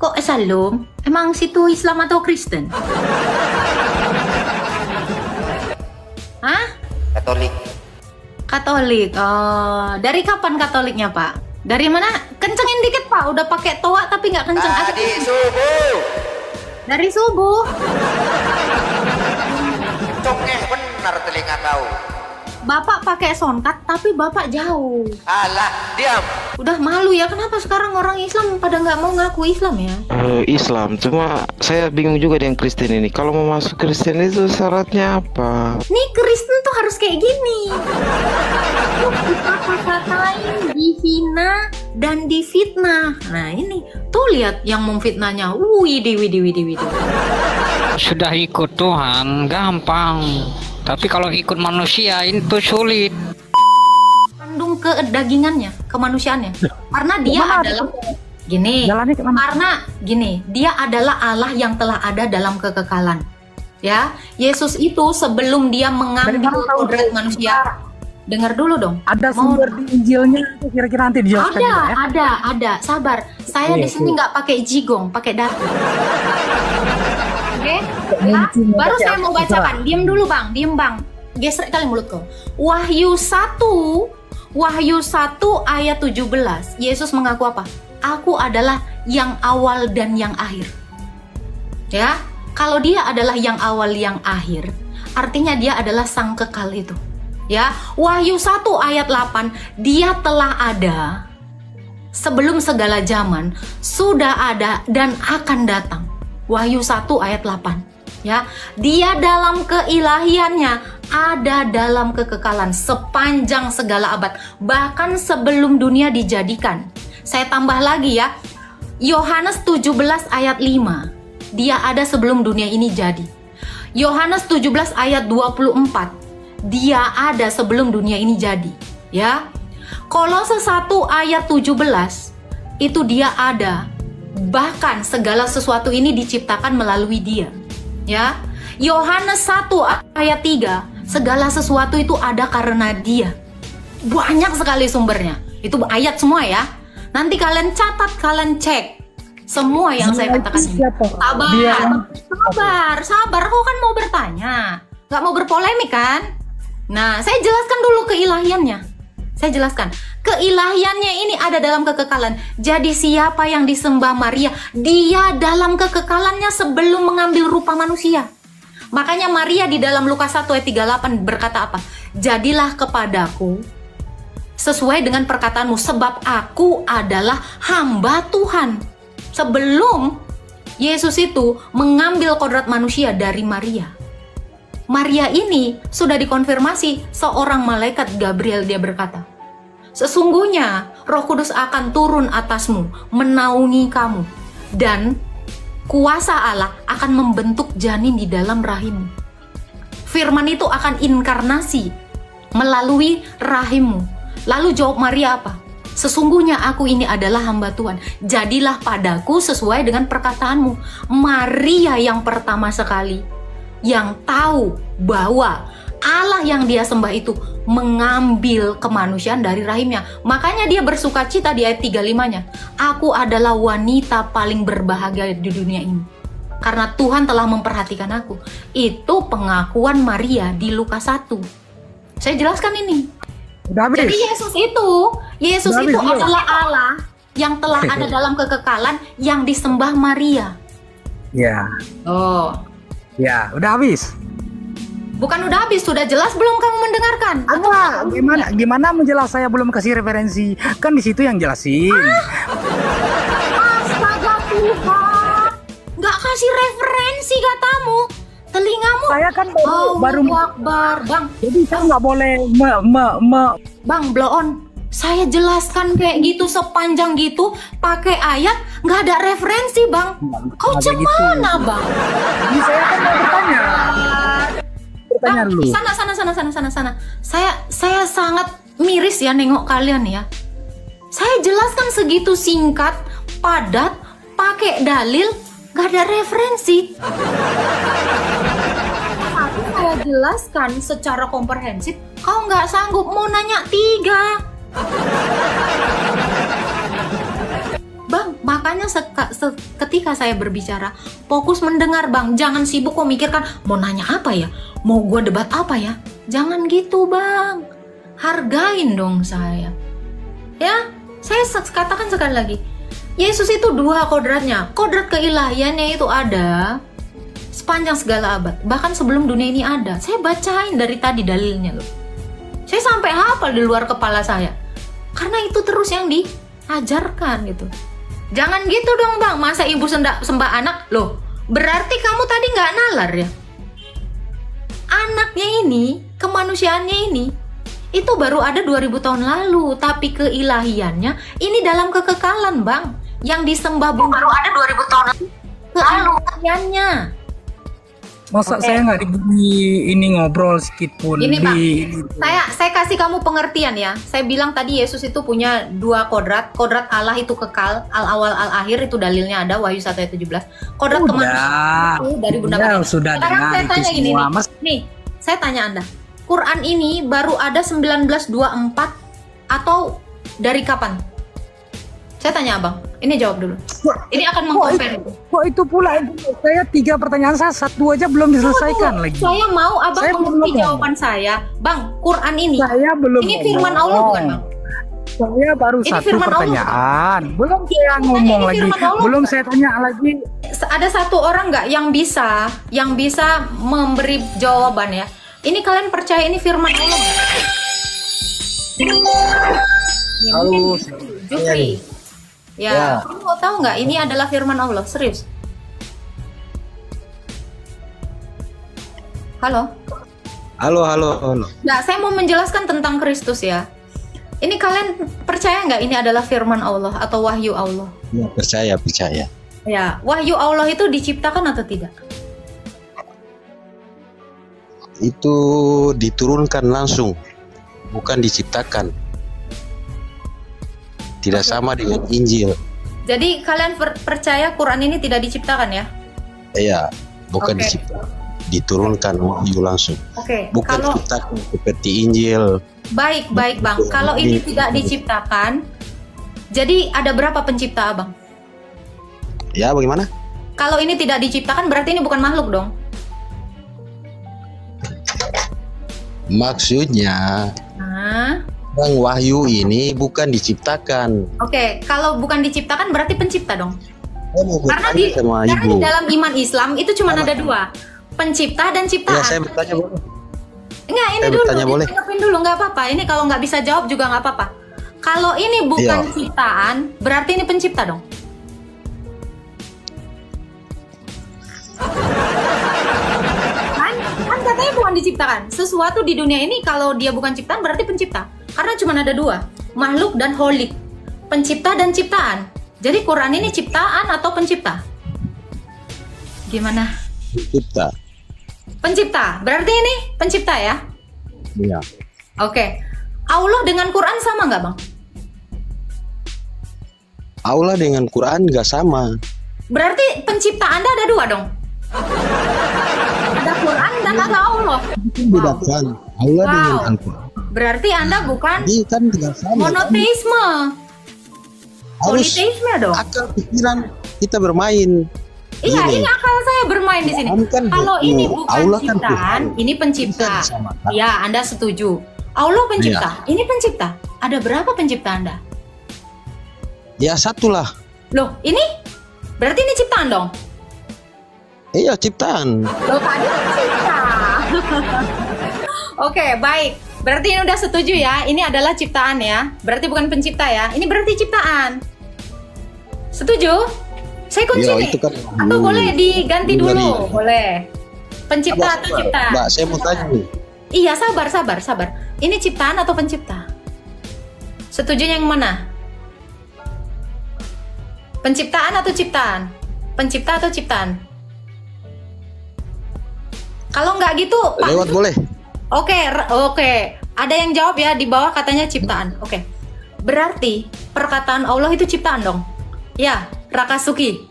Kok Salam? Emang situ Islam atau Kristen? Hah? Katolik. Katolik. Oh, dari kapan Katoliknya, Pak? Dari mana? Kencengin dikit, Pak. Udah pakai toa tapi nggak kenceng. Tadi subuh. Dari subuh. Congeh benar telinga kau. Bapak pakai soundcard tapi Bapak jauh. Alah, diam. Udah malu ya, kenapa sekarang orang Islam pada nggak mau ngaku Islam ya? Islam, cuma saya bingung juga dengan Kristen ini. Kalau mau masuk Kristen itu syaratnya apa? Nih Kristen tuh harus kayak gini. Dikata-katain, dihina, dan difitnah. Nah ini, tuh lihat yang memfitnahnya. Widih. Sudah ikut Tuhan gampang, tapi kalau ikut manusia itu sulit. Kandung kedagingannya, kemanusiaannya. Karena dia adalah dia adalah Allah yang telah ada dalam kekekalan. Ya, Yesus itu sebelum dia mengambil kodrat manusia. Dengar dulu dong. Ada sumber di Injilnya kira-kira nanti dijelaskan juga ya? Ada. Sabar. Saya di sini nggak pakai jigong, pakai datu. Oke? Ya, baru saya mau bacakan. Diam dulu, Bang. Diam, Bang. Gesrek kali mulut kau. Wahyu 1 ayat 17. Yesus mengaku apa? Aku adalah yang awal dan yang akhir. Ya, kalau dia adalah yang awal yang akhir, artinya dia adalah sang kekal itu. Ya, Wahyu 1 ayat 8, dia telah ada sebelum segala zaman, sudah ada dan akan datang. Wahyu 1 ayat 8. Ya, dia dalam keilahiannya ada dalam kekekalan sepanjang segala abad, bahkan sebelum dunia dijadikan. Saya tambah lagi ya. Yohanes 17 ayat 5. Dia ada sebelum dunia ini jadi. Yohanes 17 ayat 24. Dia ada sebelum dunia ini jadi, ya. Kolose 1 ayat 17. Itu dia ada. Bahkan segala sesuatu ini diciptakan melalui dia. Ya, Yohanes 1 ayat 3, segala sesuatu itu ada karena dia. Banyak sekali sumbernya. Itu ayat semua ya. Nanti kalian catat, kalian cek. Semua yang saya katakan ini. Sabar. Kau kan mau bertanya. Gak mau berpolemik kan? Nah, saya jelaskan dulu keilahiannya. Saya jelaskan. Keilahiannya ini ada dalam kekekalan. Jadi siapa yang disembah Maria, dia dalam kekekalannya sebelum mengambil rupa manusia. Makanya Maria di dalam Lukas 1 ayat 38 berkata apa? Jadilah kepadaku sesuai dengan perkataanmu, sebab aku adalah hamba Tuhan. Sebelum Yesus itu mengambil kodrat manusia dari Maria, Maria ini sudah dikonfirmasi seorang malaikat Gabriel, dia berkata, sesungguhnya Roh Kudus akan turun atasmu, menaungi kamu, dan kuasa Allah akan membentuk janin di dalam rahimmu. Firman itu akan inkarnasi melalui rahimmu. Lalu jawab Maria apa? Sesungguhnya aku ini adalah hamba Tuhan. Jadilah padaku sesuai dengan perkataanmu. Maria yang pertama sekali yang tahu bahwa Allah yang dia sembah itu mengambil kemanusiaan dari rahimnya. Makanya dia bersuka cita di ayat 35-nya. Aku adalah wanita paling berbahagia di dunia ini, karena Tuhan telah memperhatikan aku. Itu pengakuan Maria di Lukas 1. Saya jelaskan ini. Jadi Yesus itu adalah Allah yang telah ada dalam kekekalan yang disembah Maria. Ya. Oh. Ya, udah habis. Bukan udah habis, sudah jelas belum kamu mendengarkan? Gimana menjelas, saya belum kasih referensi. Kan di situ yang jelasin. Astaga Tuhan. Nggak kasih referensi katamu. Telingamu. Saya kan baru Akbar, Bang. Jadi saya nggak boleh Bang, blow on. Saya jelaskan kayak gitu sepanjang gitu pakai ayat, nggak ada referensi, Bang. Kau cemana, Bang? Ini saya kan mau bertanya. Bertanya dulu. Sana. Saya sangat miris ya nengok kalian ya. Saya jelaskan segitu singkat, padat, pakai dalil, nggak ada referensi. Tapi saya jelaskan secara komprehensif, kau nggak sanggup, mau nanya 3. Bang, Makanya ketika saya berbicara, fokus mendengar Bang. Jangan sibuk memikirkan mau nanya apa ya, mau gue debat apa ya. Jangan gitu Bang. Hargain dong saya. Ya, saya katakan sekali lagi. Yesus itu dua kodratnya. Kodrat keilahiannya itu ada sepanjang segala abad. Bahkan sebelum dunia ini ada. Saya bacain dari tadi dalilnya loh. Saya sampai hafal di luar kepala saya. Karena itu terus yang diajarkan gitu. Jangan gitu dong Bang. Masa ibu sembah anak? Loh, berarti kamu tadi nggak nalar ya? Anaknya ini, kemanusiaannya ini, itu baru ada 2000 tahun lalu. Tapi keilahiannya ini dalam kekekalan Bang. Yang disembah baru ada 2000 tahun lalu. Keilahiannya. Masa saya nggak diberi ini ngobrol sedikit pun. Ini Bang, saya kasih kamu pengertian ya. Saya bilang tadi Yesus itu punya dua kodrat. Kodrat Allah itu kekal, al-awal al-akhir, itu dalilnya ada Wahyu 1 ayat 17. Kodrat kemanusiaan itu dari Bunda Maria. Sudah Sekarang dengar saya itu tanya gini semua, nih. Mas. Nih, saya tanya Anda. Quran ini baru ada 1924 atau dari kapan? Saya tanya Abang. Ini jawab dulu. Ini akan meng-compare. Kok itu pula? Saya 3 pertanyaan saya, 1 aja belum diselesaikan lagi. Saya mau Abang Saya belum mengerti ngomong. jawaban saya. Bang, Quran ini. Saya belum Ini firman Allah bukan Bang? Saya baru Ini 1 firman Allah, pertanyaan. Belum saya ngomong ini lagi. firman Allah, Belum bukan? saya tanya lagi. Ada satu orang nggak yang bisa memberi jawaban ya? Ini kalian percaya ini firman Allah nggak? Ya, Halo, Jufri. Ya, kamu mau tahu nggak? Ini adalah firman Allah, serius. Halo. Halo. Nah, saya mau menjelaskan tentang Kristus ya. Ini kalian percaya nggak ini adalah firman Allah atau wahyu Allah? Ya, percaya. Ya, wahyu Allah itu diciptakan atau tidak? Itu diturunkan langsung, bukan diciptakan. Tidak sama dengan Injil. Jadi kalian percaya Quran ini tidak diciptakan ya? Iya, bukan Oke. diciptakan. Diturunkan wahyu langsung. Oke, Bukan kalau diciptakan seperti Injil. baik Bang. Kalau ini tidak diciptakan, jadi ada berapa pencipta Abang? Ya, bagaimana? Kalau ini tidak diciptakan berarti ini bukan makhluk dong? Maksudnya, Nah, Bang, wahyu ini bukan diciptakan. oke. Kalau bukan diciptakan berarti pencipta dong? Saya mau Karena bertanya sama karena Ibu. di dalam iman Islam itu cuma ada dua, pencipta dan Ya, ciptaan. saya bertanya boleh? Enggak, ini saya dulu, bertanya boleh? ditanggapin dulu, nggak apa-apa. Ini kalau nggak bisa jawab juga nggak apa-apa. Kalau ini bukan Iya. ciptaan, berarti ini pencipta dong? Kan katanya bukan diciptakan. Sesuatu di dunia ini kalau dia bukan ciptaan berarti pencipta. Karena cuma ada dua, makhluk dan holik. Pencipta dan ciptaan. Jadi Quran ini ciptaan atau pencipta? Gimana? Cipta. Pencipta. Berarti ini pencipta ya? Iya. Oke. Allah dengan Quran sama nggak Bang? Allah dengan Quran nggak sama. Berarti pencipta Anda ada dua dong? Ada Quran dan ada Allah. Bedakan Allah dengan Wow. Al-Quran. Berarti Anda bukan Ini kan tidak sama. kan? monoteisme. Harus Politeisme dong. akal pikiran kita bermain. Iya, Gini. ini akal saya bermain di sini. Tuhan kan Kalau Tuhan. ini bukan Allah kan ciptaan, Tuhan. ini pencipta. Bisa disamakan. Ya, Anda setuju. Allah pencipta, Iya. ini pencipta. Ada berapa pencipta Anda? Ya satulah. Loh, ini berarti ini ciptaan dong? Iya ciptaan. Loh, tadi pencipta. Oke, baik. Berarti ini udah setuju ya. Ini adalah ciptaan ya. Berarti bukan pencipta ya. Ini berarti ciptaan. Setuju? Saya kunci Iya, nih. itu kan Atau boleh diganti dulu dulu? dari- Boleh. Pencipta Mbak, atau ciptaan? Mbak, saya mau tanya nih. Iya, sabar. Ini ciptaan atau pencipta? Setujunya yang mana? Penciptaan atau ciptaan? Pencipta atau ciptaan? Kalau nggak gitu, Pak. Lewat boleh? Oke. Ada yang jawab ya di bawah katanya ciptaan. Oke. Berarti perkataan Allah itu ciptaan dong? Ya, Rakasuki.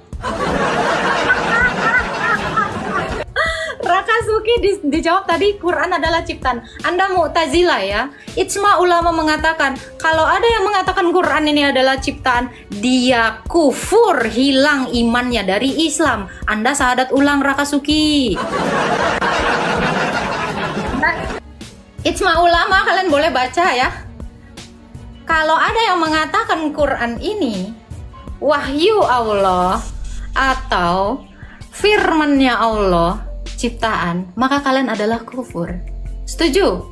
Rakasuki dijawab tadi Quran adalah ciptaan. Anda Mu'tazilah ya. Ijma ulama mengatakan kalau ada yang mengatakan Quran ini adalah ciptaan, dia kufur, hilang imannya dari Islam. Anda syahadat ulang Rakasuki. Ijma ulama kalian boleh baca ya. Kalau ada yang mengatakan Quran ini wahyu Allah atau firman-Nya Allah, ciptaan, maka kalian adalah kufur. Setuju?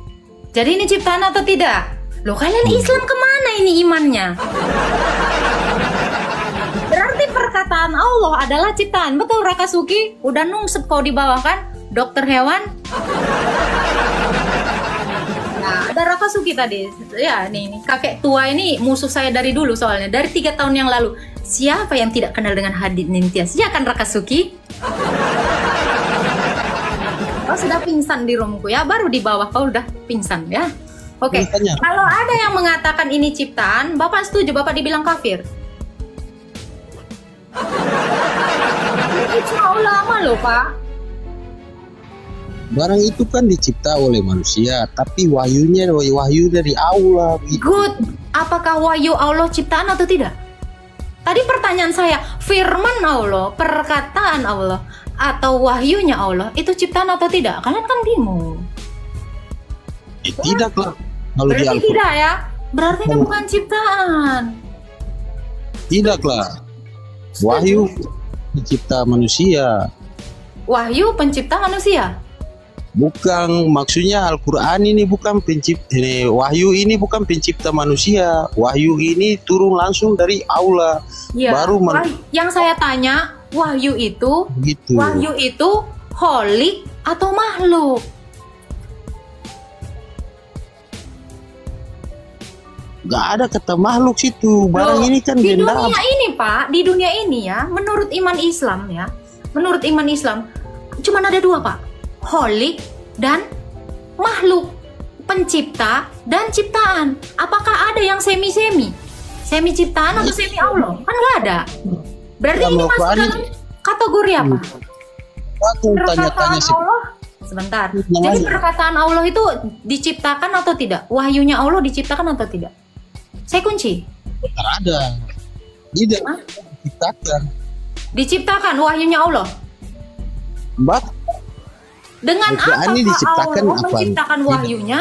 Jadi ini ciptaan atau tidak? Loh, kalian Islam kemana ini imannya? Berarti perkataan Allah adalah ciptaan. Betul Rakasuki? Udah nungsep kau di bawah kan? Dokter hewan? Nah, ada Rakasuki tadi. Ya, nih kakek tua ini musuh saya dari dulu soalnya. Dari 3 tahun yang lalu. Siapa yang tidak kenal dengan Hadid Nintias? Ya kan Rakasuki? Kau sudah pingsan di roomku ya, baru di bawah kau udah pingsan ya. Oke, kalau ada yang mengatakan ini ciptaan, Bapak setuju, Bapak dibilang kafir. Ini ijma ulama loh Pak. Barang itu kan dicipta oleh manusia, tapi wahyunya wahyu dari Allah. Gitu. Good. Apakah wahyu Allah ciptaan atau tidak? Tadi pertanyaan saya, firman Allah, perkataan Allah, atau wahyunya Allah, itu ciptaan atau tidak? Kalian kan bingung. Tidak lah. Kalau di Berarti Al-Quran tidak ya? Berarti itu bukan ciptaan. tidak lah. Wahyu pencipta manusia. Wahyu pencipta manusia. Bukan, maksudnya Al-Quran ini bukan pencipta, ini wahyu ini bukan pencipta manusia. Wahyu ini turun langsung dari Allah. Ya. Baru Yang saya tanya, wahyu itu gitu. wahyu itu holik atau makhluk? Gak ada kata makhluk situ. Barang Loh, ini kan di benda. dunia ini Pak, di dunia ini ya, menurut iman Islam ya, menurut iman Islam, cuma ada 2 Pak, holik dan makhluk, pencipta dan ciptaan. Apakah ada yang semi-semi? Semi ciptaan atau semi Allah? Kan nggak ada. Berarti ini masuk dalam kategori apa? Aku Perkataan tanya-tanya sih. Allah. Sebentar. Jadi perkataan Allah itu diciptakan atau tidak? Wahyunya Allah diciptakan atau tidak? Saya kunci. Tak ada. Tidak diciptakan. Diciptakan wahyunya Allah. Mbak, Dengan Al-Quran apa ini Pak diciptakan Allah apa? menciptakan wahyunya?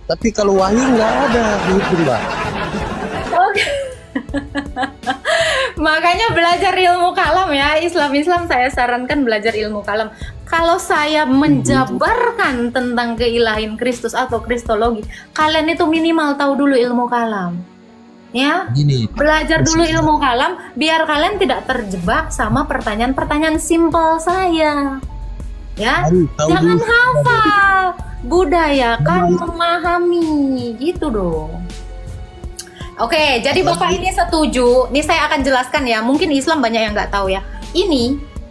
tapi kalau wahyu nggak ada gitu Mbak. Oke. Makanya belajar ilmu kalam ya. Islam saya sarankan belajar ilmu kalam. Kalau saya menjabarkan tentang keilahian Kristus atau kristologi, kalian itu minimal tahu dulu ilmu kalam. Ya, Gini, belajar dulu ilmu kalam biar kalian tidak terjebak sama pertanyaan-pertanyaan simpel saya. Ya, tahu jangan dulu. hafal, budayakan memahami gitu dong. Oke, jadi Bapak ini setuju. Nih saya akan jelaskan ya. Mungkin Islam banyak yang nggak tahu ya.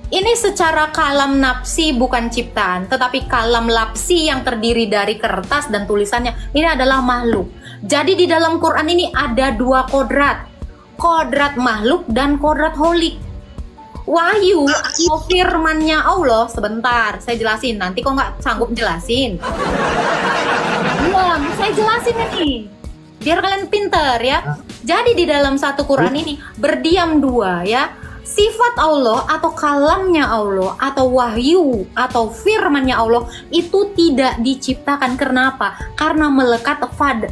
Ini secara kalam nafsi bukan ciptaan, tetapi kalam lapsi yang terdiri dari kertas dan tulisannya. Ini adalah makhluk. Jadi di dalam Quran ini ada 2 kodrat. Kodrat makhluk dan kodrat holik. Wahyu atau firmannya Allah, sebentar, saya jelasin. Nanti kok nggak sanggup jelasin. Belum, saya jelasin ini. Biar kalian pinter ya. Jadi di dalam satu Quran ini berdiam 2 ya. Sifat Allah atau kalamnya Allah atau wahyu atau firmannya Allah itu tidak diciptakan. Kenapa? Karena melekat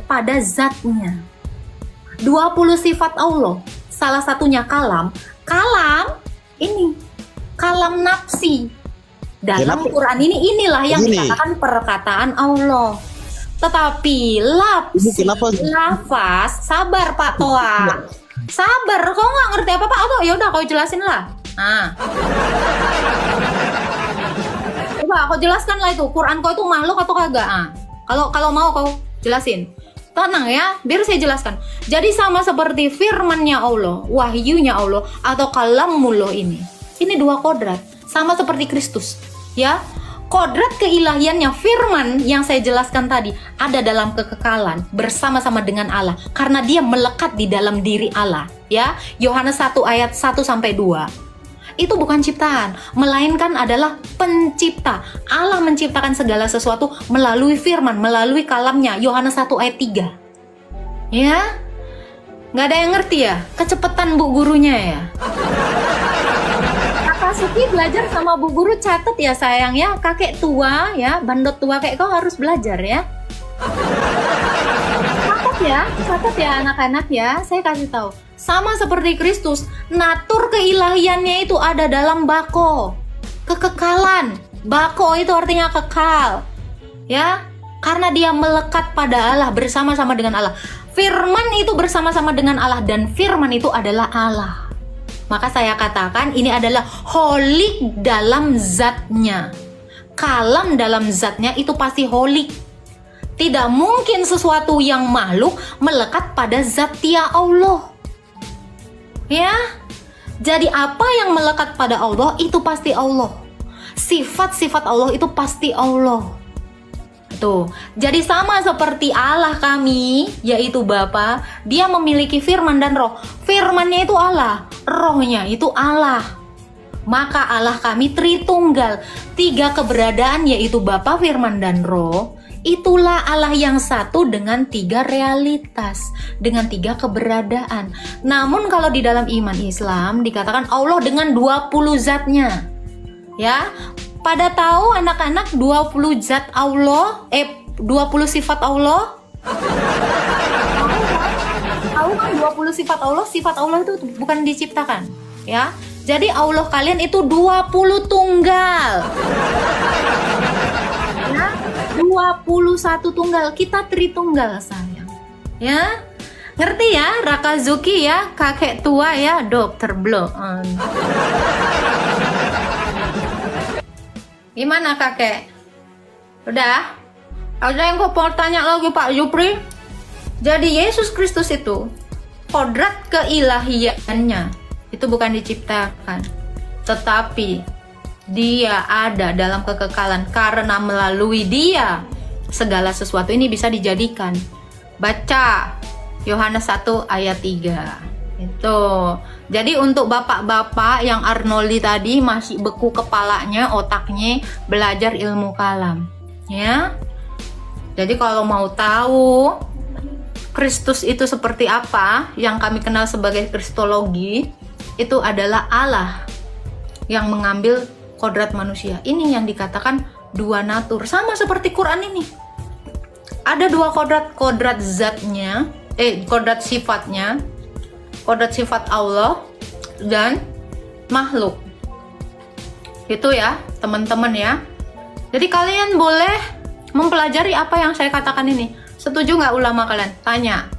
pada zatnya. 20 sifat Allah. Salah satunya kalam. Kalam ini kalam nafsi. Dalam Quran inilah yang dikatakan perkataan Allah. Tetapi lafaz, sabar Pak Toa. Sabar, kau nggak ngerti apa-apa atau ya udah kau jelasin lah. Nah. Coba kau jelaskan lah itu, Quran kau itu makhluk atau kagak? Ah. Kalau mau kau jelasin. Tenang ya, biar saya jelaskan. Jadi sama seperti firmannya Allah, wahyunya Allah atau kalamullah ini. Ini 2 kodrat, sama seperti Kristus, ya. Kodrat keilahiannya firman yang saya jelaskan tadi ada dalam kekekalan bersama-sama dengan Allah karena dia melekat di dalam diri Allah, ya. Yohanes 1 ayat 1 sampai 2. itu bukan ciptaan, melainkan adalah pencipta. Allah menciptakan segala sesuatu melalui firman, melalui kalamnya. Yohanes 1 ayat 3. Ya, nggak ada yang ngerti ya? Kecepatan bu gurunya ya. Kakak Suki belajar sama bu guru, catat ya sayang ya. Kakek tua ya, bandot tua kayak kau harus belajar ya. Catat ya anak-anak ya. Saya kasih tahu. Sama seperti Kristus, natur keilahiannya itu ada dalam bako. Kekekalan. Bako itu artinya kekal. Ya, karena dia melekat pada Allah, bersama-sama dengan Allah. Firman itu bersama-sama dengan Allah, dan firman itu adalah Allah. Maka saya katakan ini adalah holik dalam zatnya. Kalam dalam zatnya itu pasti holik. Tidak mungkin sesuatu yang makhluk melekat pada zatia Allah. Ya, jadi apa yang melekat pada Allah itu pasti Allah. Sifat-sifat Allah itu pasti Allah. Tuh, jadi sama seperti Allah kami, yaitu Bapa, dia memiliki firman dan roh. Firmannya itu Allah, rohnya itu Allah. Maka Allah kami Tritunggal, 3 keberadaan yaitu Bapa, firman dan roh. Itulah Allah yang satu dengan 3 realitas, dengan 3 keberadaan. Namun kalau di dalam iman Islam dikatakan Allah dengan 20 zatnya. Ya, pada tahu anak-anak 20 zat Allah, 20 sifat Allah? Tahu kan 20 sifat Allah? Sifat Allah itu bukan diciptakan, ya. Jadi Allah kalian itu 20 tunggal. Ya, 21 tunggal, kita Tritunggal sayang. Ya, ngerti ya Rakazuki ya, kakek tua ya, dokter belum. Gimana kakek? Udah? Ada yang kau mau tanya lagi Pak Jupri? Jadi Yesus Kristus itu kodrat keilahiannya itu bukan diciptakan, tetapi dia ada dalam kekekalan karena melalui dia segala sesuatu ini bisa dijadikan. Baca Yohanes 1 ayat 3. Itu. Jadi untuk bapak-bapak yang Arnoldi tadi masih beku kepalanya, otaknya belajar ilmu kalam, ya. Jadi kalau mau tahu Kristus itu seperti apa, yang kami kenal sebagai Kristologi, itu adalah Allah yang mengambil kodrat manusia. Ini yang dikatakan 2 natur, sama seperti Quran ini. Ada 2 kodrat zatnya, kodrat sifatnya, kodrat sifat Allah dan makhluk. Itu ya teman-teman ya. Jadi kalian boleh mempelajari apa yang saya katakan ini. Setuju nggak ulama kalian? Tanya.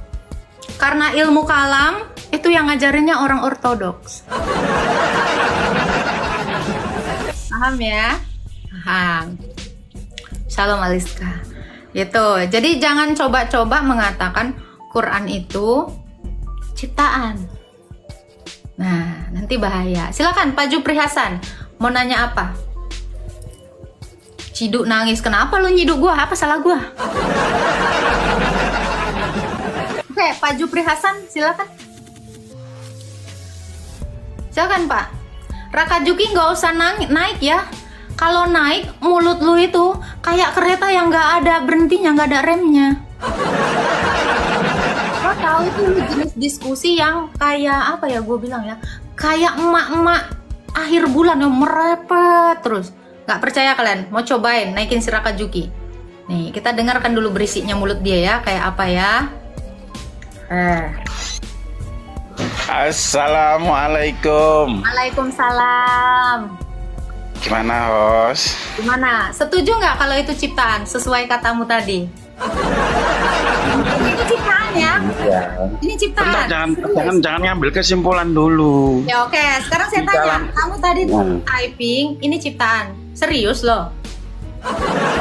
Karena ilmu kalam itu yang ngajarinnya orang ortodoks. Paham ya? Paham. Shalom Aliska. Gitu. Jadi jangan coba-coba mengatakan Quran itu ciptaan. Nah, nanti bahaya. Silakan Pak Jupri Hasan, mau nanya apa? Ciduk nangis. Kenapa lu nyiduk gua? Apa salah gua? Oke, Pak Jupri Hasan, silakan. Silakan Pak. Rakajuki nggak usah naik ya. Kalau naik, mulut lu itu kayak kereta yang nggak ada berhentinya, nggak ada remnya. Lo tahu itu jenis diskusi yang kayak apa ya, gue bilang ya, kayak emak-emak akhir bulan yang merepet terus. Nggak percaya kalian? Mau cobain naikin si Rakajuki. Nih, kita dengarkan dulu berisiknya mulut dia ya, kayak apa ya. Assalamualaikum. Waalaikumsalam. Gimana host? Gimana? Setuju nggak kalau itu ciptaan sesuai katamu tadi? Ini ciptaan ya? Ya. Ini ciptaan. Bentar, jangan ngambil kesimpulan dulu. Ya oke, sekarang saya tanya, kamu tadi typing, ini ciptaan. Serius loh?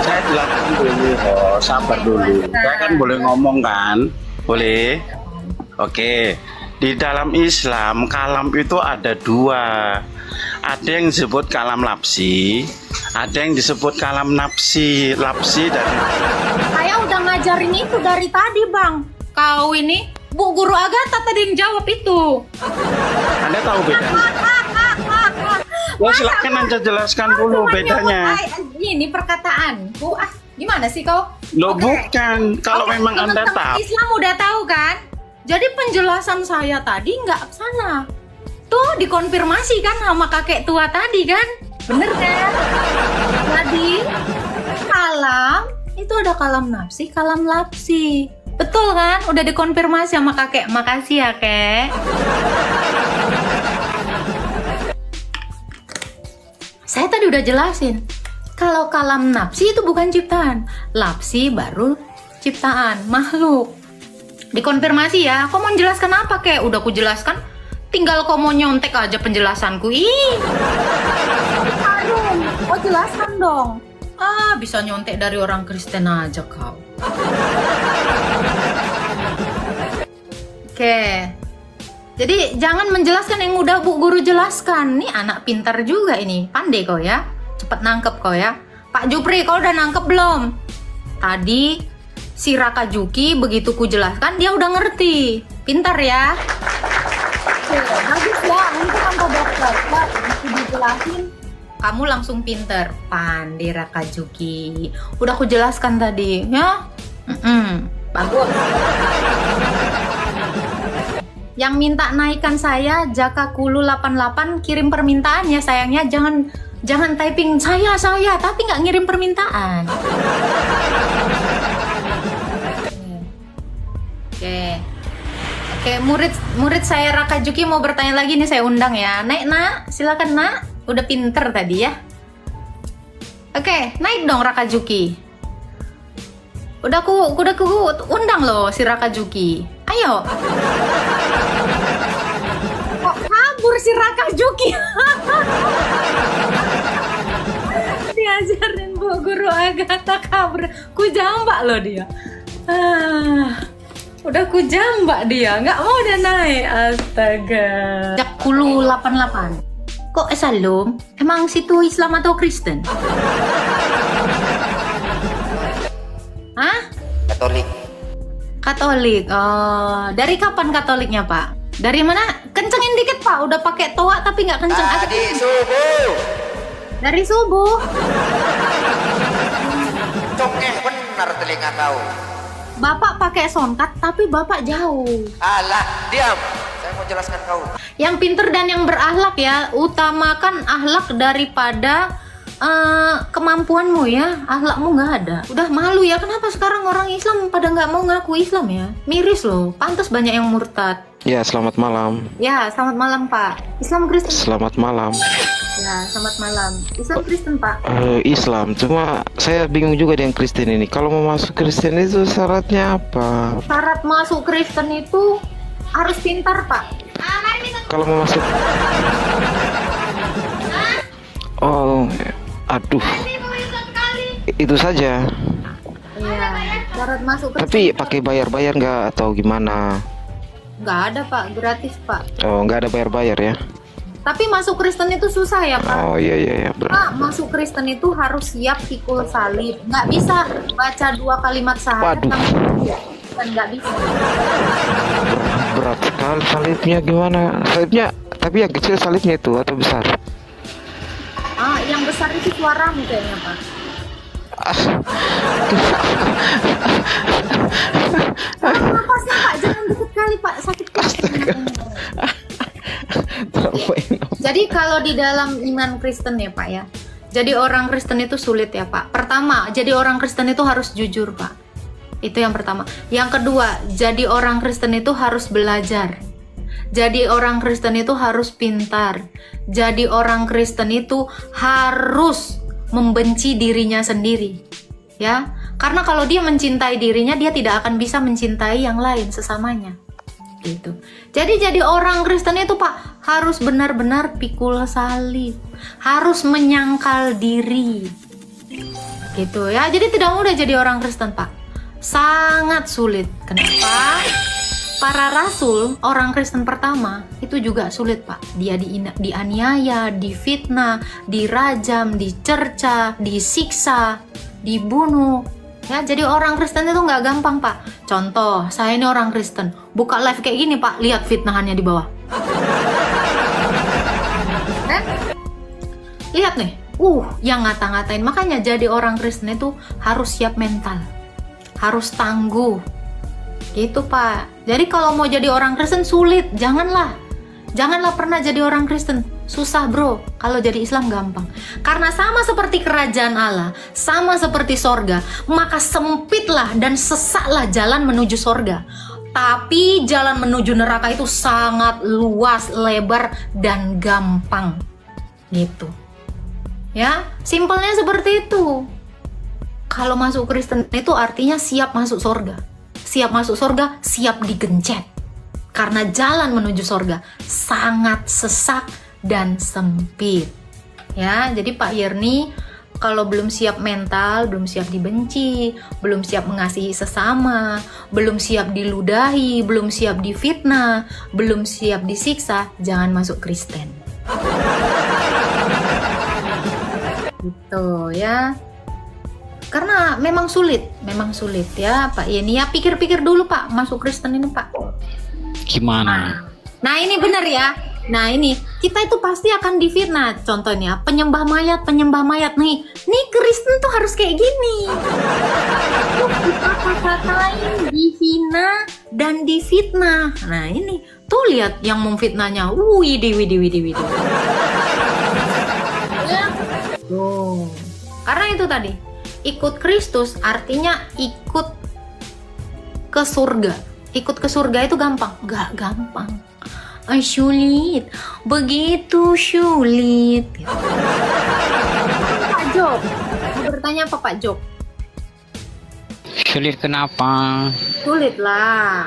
Saya jelaskan dulu, sabar dulu. Saya kan boleh ngomong kan? Boleh? Oke. Di dalam Islam, kalam itu ada 2. Ada yang disebut kalam lapsi, ada yang disebut kalam nafsi. Lapsi dan saya udah ngajarin itu dari tadi Bang. Kau ini, Bu Guru Agatha tadi yang jawab itu. Anda tahu bedanya? Ya silakan Anda jelaskan dulu Cuma bedanya. nyebut, ini perkataanku. Gimana sih kau? Loh Oke. bukan, kalau Oke, memang Anda teman-teman tahu. Islam udah tahu kan? Jadi penjelasan saya tadi nggak sana. Tuh dikonfirmasi kan sama kakek tua tadi kan? Bener kan? Jadi kalam itu ada kalam nafsi, kalam lapsi. Betul kan? Udah dikonfirmasi sama kakek. Makasih ya, Kek. Saya tadi udah jelasin. Kalau kalam nafsi itu bukan ciptaan. Lapsi baru ciptaan, makhluk. Dikonfirmasi ya. Kau mau jelaskan apa, Kek? Udah aku jelaskan. Tinggal kau mau nyontek aja penjelasanku. Ih. Harum. Kau jelaskan dong. Bisa nyontek dari orang Kristen aja kau. Oke. Jadi jangan menjelaskan yang udah Bu Guru jelaskan. Nih anak pintar juga ini. Pandai kau ya. Cepet nangkep kau ya. Pak Jupri, kau udah nangkep belum? Tadi si Raka Juki begitu ku jelaskan dia udah ngerti. Pintar ya. Oke, bagus ya. Untuk angka dokter. Begitu dijelasin, kamu langsung pinter. Pandai Raka Juki. Udah ku jelaskan tadi ya. Bagus. Yang minta naikkan saya Jaka Kulu 88 kirim permintaan ya sayangnya, jangan typing saya tapi nggak ngirim permintaan. Oke, murid saya Raka Juki mau bertanya lagi nih, saya undang ya. Naik nak, silakan nak. Udah pinter tadi ya. Oke, naik dong Raka Juki. Udah ku undang loh si Raka Juki. Ayo. Kok kabur si Raka Juki? Diajarin Bu Guru Agatha kabur. Ku jambak loh dia. Udah ku jambak dia, nggak mau udah naik. Astaga. Jakulu 88. Kok Salum? Emang situ Islam atau Kristen? Hah? Katolik. Katolik. Oh, dari kapan Katoliknya, Pak? Dari mana? Kencengin dikit, Pak. Udah pakai toa tapi nggak kenceng. Tadi subuh. Dari subuh. Cokeh benar telinga kau. Bapak pakai songkat tapi Bapak jauh. Alah, diam. Saya mau jelaskan kau. Yang pinter dan yang berakhlak ya, utamakan akhlak daripada kemampuanmu ya. Akhlakmu nggak ada. Udah malu ya, kenapa sekarang orang Islam pada nggak mau ngaku Islam ya? Miris loh, pantas banyak yang murtad. Ya, selamat malam. Ya, selamat malam Pak. Islam Kristen. Selamat malam. Ya, selamat malam. Islam Kristen Pak. Islam, cuma saya bingung juga dengan Kristen ini. Kalau mau masuk Kristen itu syaratnya apa? Syarat masuk Kristen itu harus pintar Pak. Kalau mau masuk, oh, aduh, itu saja. Iya, syarat masuk Kristen. Tapi pakai bayar-bayar nggak atau gimana? Nggak ada Pak, gratis Pak. Oh, nggak ada bayar-bayar ya? Tapi masuk Kristen itu susah ya Pak. Oh iya. Pak, masuk Kristen itu harus siap pikul salib. Nggak bisa baca 2 kalimat syahadat. Waduh. Dan nggak bisa. Berat sekali salibnya, gimana? Salibnya, tapi yang kecil salibnya itu atau besar? Yang besar itu suaramu kayaknya Pak. Napasnya Pak, jangan deket kali Pak, sakit Jadi kalau di dalam iman Kristen ya Pak ya, jadi orang Kristen itu sulit ya Pak. Pertama, jadi orang Kristen itu harus jujur Pak. Itu yang pertama. Yang kedua, jadi orang Kristen itu harus belajar. Jadi orang Kristen itu harus pintar. Jadi orang Kristen itu harus membenci dirinya sendiri. Ya, karena kalau dia mencintai dirinya, dia tidak akan bisa mencintai yang lain sesamanya. Gitu. Jadi orang Kristen itu Pak harus benar-benar pikul salib, harus menyangkal diri. Gitu ya. Jadi tidak mudah jadi orang Kristen Pak. Sangat sulit. Kenapa? Para rasul, orang Kristen pertama, itu juga sulit Pak. Dia dianiaya, difitnah, dirajam, dicerca, disiksa, dibunuh. Ya, jadi orang Kristen itu nggak gampang Pak. Contoh, saya ini orang Kristen, buka live kayak gini Pak, lihat fitnahannya di bawah. lihat nih, yang ngata-ngatain. Makanya jadi orang Kristen itu harus siap mental, harus tangguh, gitu Pak. Jadi kalau mau jadi orang Kristen sulit, janganlah pernah jadi orang Kristen. Susah bro, kalau jadi Islam gampang. Karena sama seperti kerajaan Allah, sama seperti sorga, maka sempitlah dan sesaklah jalan menuju sorga. Tapi jalan menuju neraka itu sangat luas, lebar, dan gampang. Gitu. Ya, simpelnya seperti itu. Kalau masuk Kristen itu artinya siap masuk sorga. Siap masuk sorga, siap digencet. Karena jalan menuju sorga sangat sesak dan sempit. Ya, jadi Pak Yerni kalau belum siap mental, belum siap dibenci, belum siap mengasihi sesama, belum siap diludahi, belum siap difitnah, belum siap disiksa, jangan masuk Kristen. Gitu ya. Karena memang sulit ya Pak Yeni. Ya pikir-pikir dulu Pak, masuk Kristen ini Pak. Gimana? Nah ini benar ya. Nah ini kita itu pasti akan difitnah. Contohnya penyembah mayat nih Kristen tuh harus kayak gini. Kita kata-katain, dihina dan difitnah. Nah ini tuh lihat yang memfitnahnya. Widih. Ya. Tuh. Karena itu tadi ikut Kristus artinya ikut ke surga. Ikut ke surga itu gampang? Gak gampang. Sulit, begitu sulit. Pak Job, mau bertanya apa Pak Job? Sulit kenapa? Sulit lah.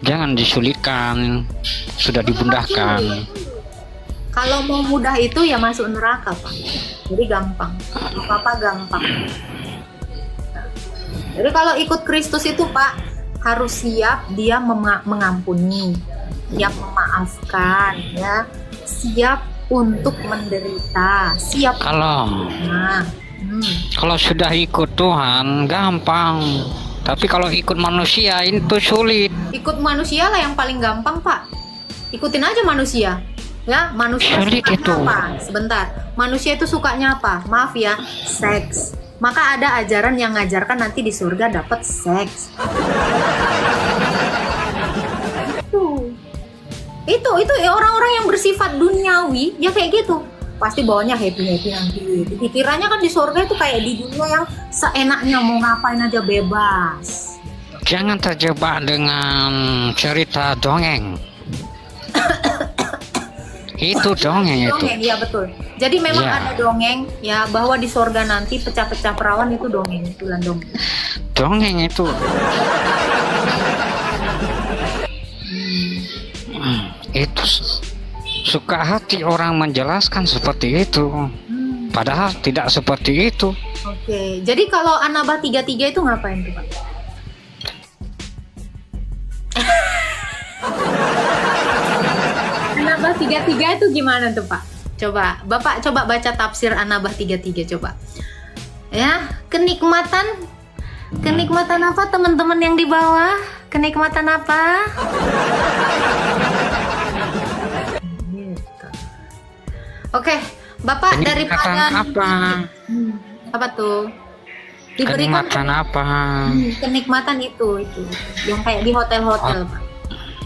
Jangan disulitkan, sudah dibundahkan. Kalau mau mudah itu ya masuk neraka Pak. Jadi gampang, apa-apa gampang. Jadi kalau ikut Kristus itu Pak, harus siap dia mengampuni, siap memaafkan, ya, siap untuk menderita, siap. Kalau sudah ikut Tuhan gampang, tapi kalau ikut manusia itu sulit. Ikut manusia lah yang paling gampang Pak. Ikutin aja manusia, ya. Manusia sulit sukanya itu. apa? Sebentar, manusia itu sukanya apa? Maaf ya, seks. Maka ada ajaran yang ngajarkan nanti di surga dapat seks. Itu orang-orang yang bersifat duniawi ya kayak gitu. Pasti bawanya happy nanti. Pikirannya kan di surga itu kayak di dunia yang seenaknya mau ngapain aja bebas. Jangan terjebak dengan cerita dongeng. Itu dongeng itu. Dongeng, iya betul. Jadi memang ya, ada dongeng ya bahwa di sorga nanti pecah-pecah perawan itu dongeng, itulah dongeng. Dongeng itu. Itu suka hati orang menjelaskan seperti itu. Padahal tidak seperti itu. Oke, jadi kalau Anabah 33 itu ngapain tuh Pak? Anabah 33 itu gimana tuh Pak? Coba, Bapak coba baca tafsir Anabah 33 coba. Ya, kenikmatan apa teman-teman yang di bawah? Kenikmatan apa? Gitu. Oke, Bapak daripada apa? Apa tuh? Diberikan Kenikmatan apa? Kenikmatan itu yang kayak di hotel-hotel Pak.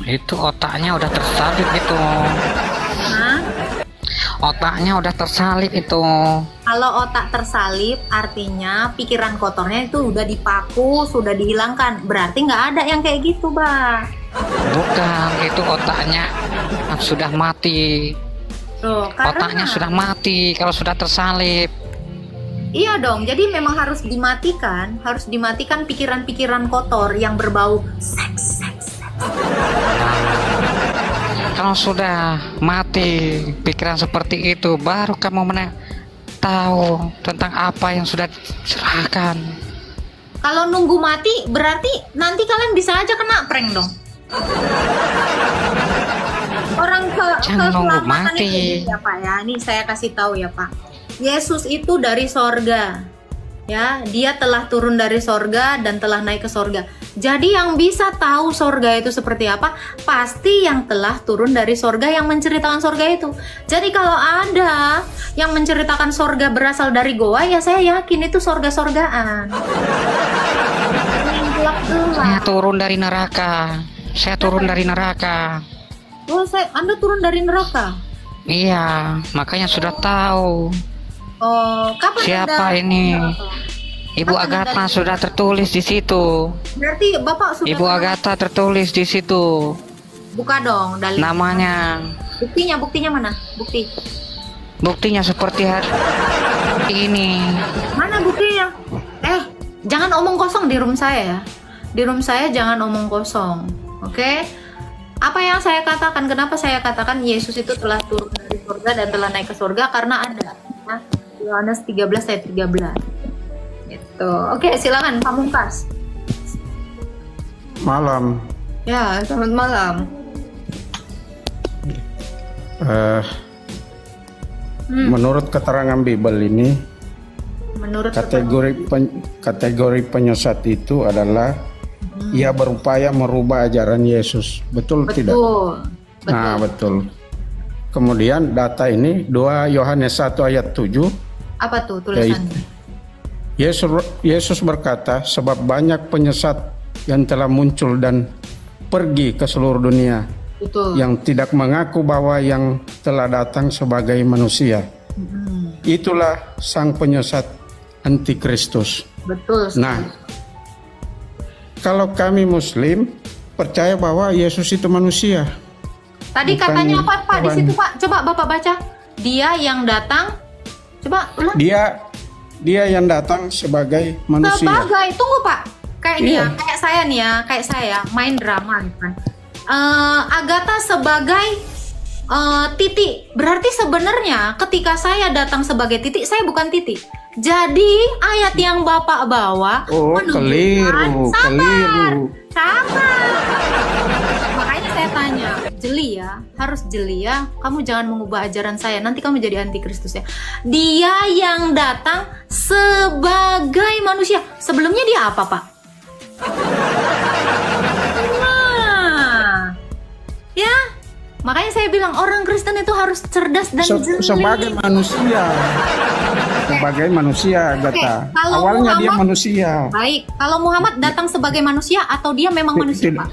Itu otaknya udah tersalib itu. Hah? Otaknya udah tersalib itu. Kalau otak tersalib artinya pikiran kotornya itu udah dipaku, sudah dihilangkan. Berarti nggak ada yang kayak gitu, Bah. Bukan, itu otaknya sudah mati. Tuh, Otaknya sudah mati kalau sudah tersalib. Iya dong, jadi memang harus dimatikan pikiran-pikiran kotor yang berbau seks. Kalau sudah mati pikiran seperti itu, baru kamu tahu tentang apa yang sudah diserahkan. Kalau nunggu mati, berarti nanti kalian bisa aja kena prank dong. Orang keselamatan itu ya Pak ya. Ini saya kasih tahu ya Pak. Yesus itu dari sorga. Ya, dia telah turun dari sorga dan telah naik ke sorga. Jadi yang bisa tahu sorga itu seperti apa, pasti yang telah turun dari sorga yang menceritakan sorga itu. Jadi kalau ada yang menceritakan sorga berasal dari goa, ya saya yakin itu sorga-sorgaan. Saya turun dari neraka. Saya turun dari neraka. Oh, Anda turun dari neraka? Iya, makanya sudah tahu. Oh, kapan Siapa Anda? ini? Ibu Kapan Agatha Anda? sudah tertulis di situ. Berarti Bapak sudah Ibu Agatha tertulis di situ. buka dong dalil. Namanya. Buktinya mana? Buktinya seperti hari ini. Mana buktinya? Jangan omong kosong di room saya ya. Di room saya jangan omong kosong. Oke? Apa yang saya katakan? Kenapa saya katakan Yesus itu telah turun dari surga dan telah naik ke surga? Karena ada ya, Yohanes 13 ayat 13. Gitu. Oke, silakan Pak Mungkas. Malam. Ya, selamat malam. Menurut keterangan Bible ini, Menurut kategori penyesat itu adalah ia berupaya merubah ajaran Yesus. Betul tidak? Betul. Nah, betul. Kemudian data ini 2 Yohanes 1 ayat 7. Apa tuh tulisannya? Yesus berkata, sebab banyak penyesat yang telah muncul dan pergi ke seluruh dunia, Betul. yang tidak mengaku bahwa yang telah datang sebagai manusia. Itulah sang penyesat antikristus. Betul sekali. Nah, kalau kami Muslim percaya bahwa Yesus itu manusia. Tadi bukan katanya apa Pak di Tuhan. situ Pak? Coba Bapak baca. Dia yang datang. Coba ulang. Dia yang datang sebagai manusia. Sebagai, tunggu Pak. Kayak Iya. dia, kayak saya nih ya, kayak saya main drama gitu kan. Agatha sebagai titik. Berarti sebenarnya ketika saya datang sebagai titik, saya bukan titik. Jadi ayat yang Bapak bawa Keliru. Sabar. Makanya saya tanya, jeli ya, harus jeli ya. Kamu jangan mengubah ajaran saya, nanti kamu jadi antikristus ya. Dia yang datang sebagai manusia. Sebelumnya dia apa, Pak? Nah, ya. Makanya saya bilang orang Kristen itu harus cerdas dan jeli. Sebagai manusia. Sebagai manusia, Agatha. Kalau Awalnya dia Muhammad- manusia. Baik, kalau Muhammad datang sebagai manusia atau dia memang manusia, Pak?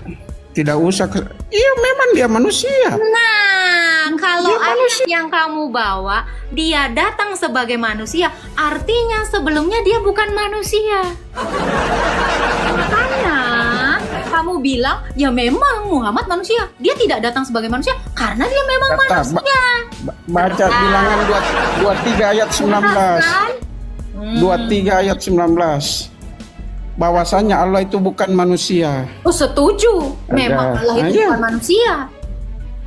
Tidak usah. Iya, memang dia manusia. Nah, kalau ayat yang kamu bawa, dia datang sebagai manusia, artinya sebelumnya dia bukan manusia. Makanya kamu bilang, ya memang Muhammad manusia. Dia tidak datang sebagai manusia karena dia memang manusia. Baca bilangan 23 ayat 19. 23 ayat 19. Bahwasanya Allah itu bukan manusia. Oh, setuju. Memang Allah itu bukan manusia.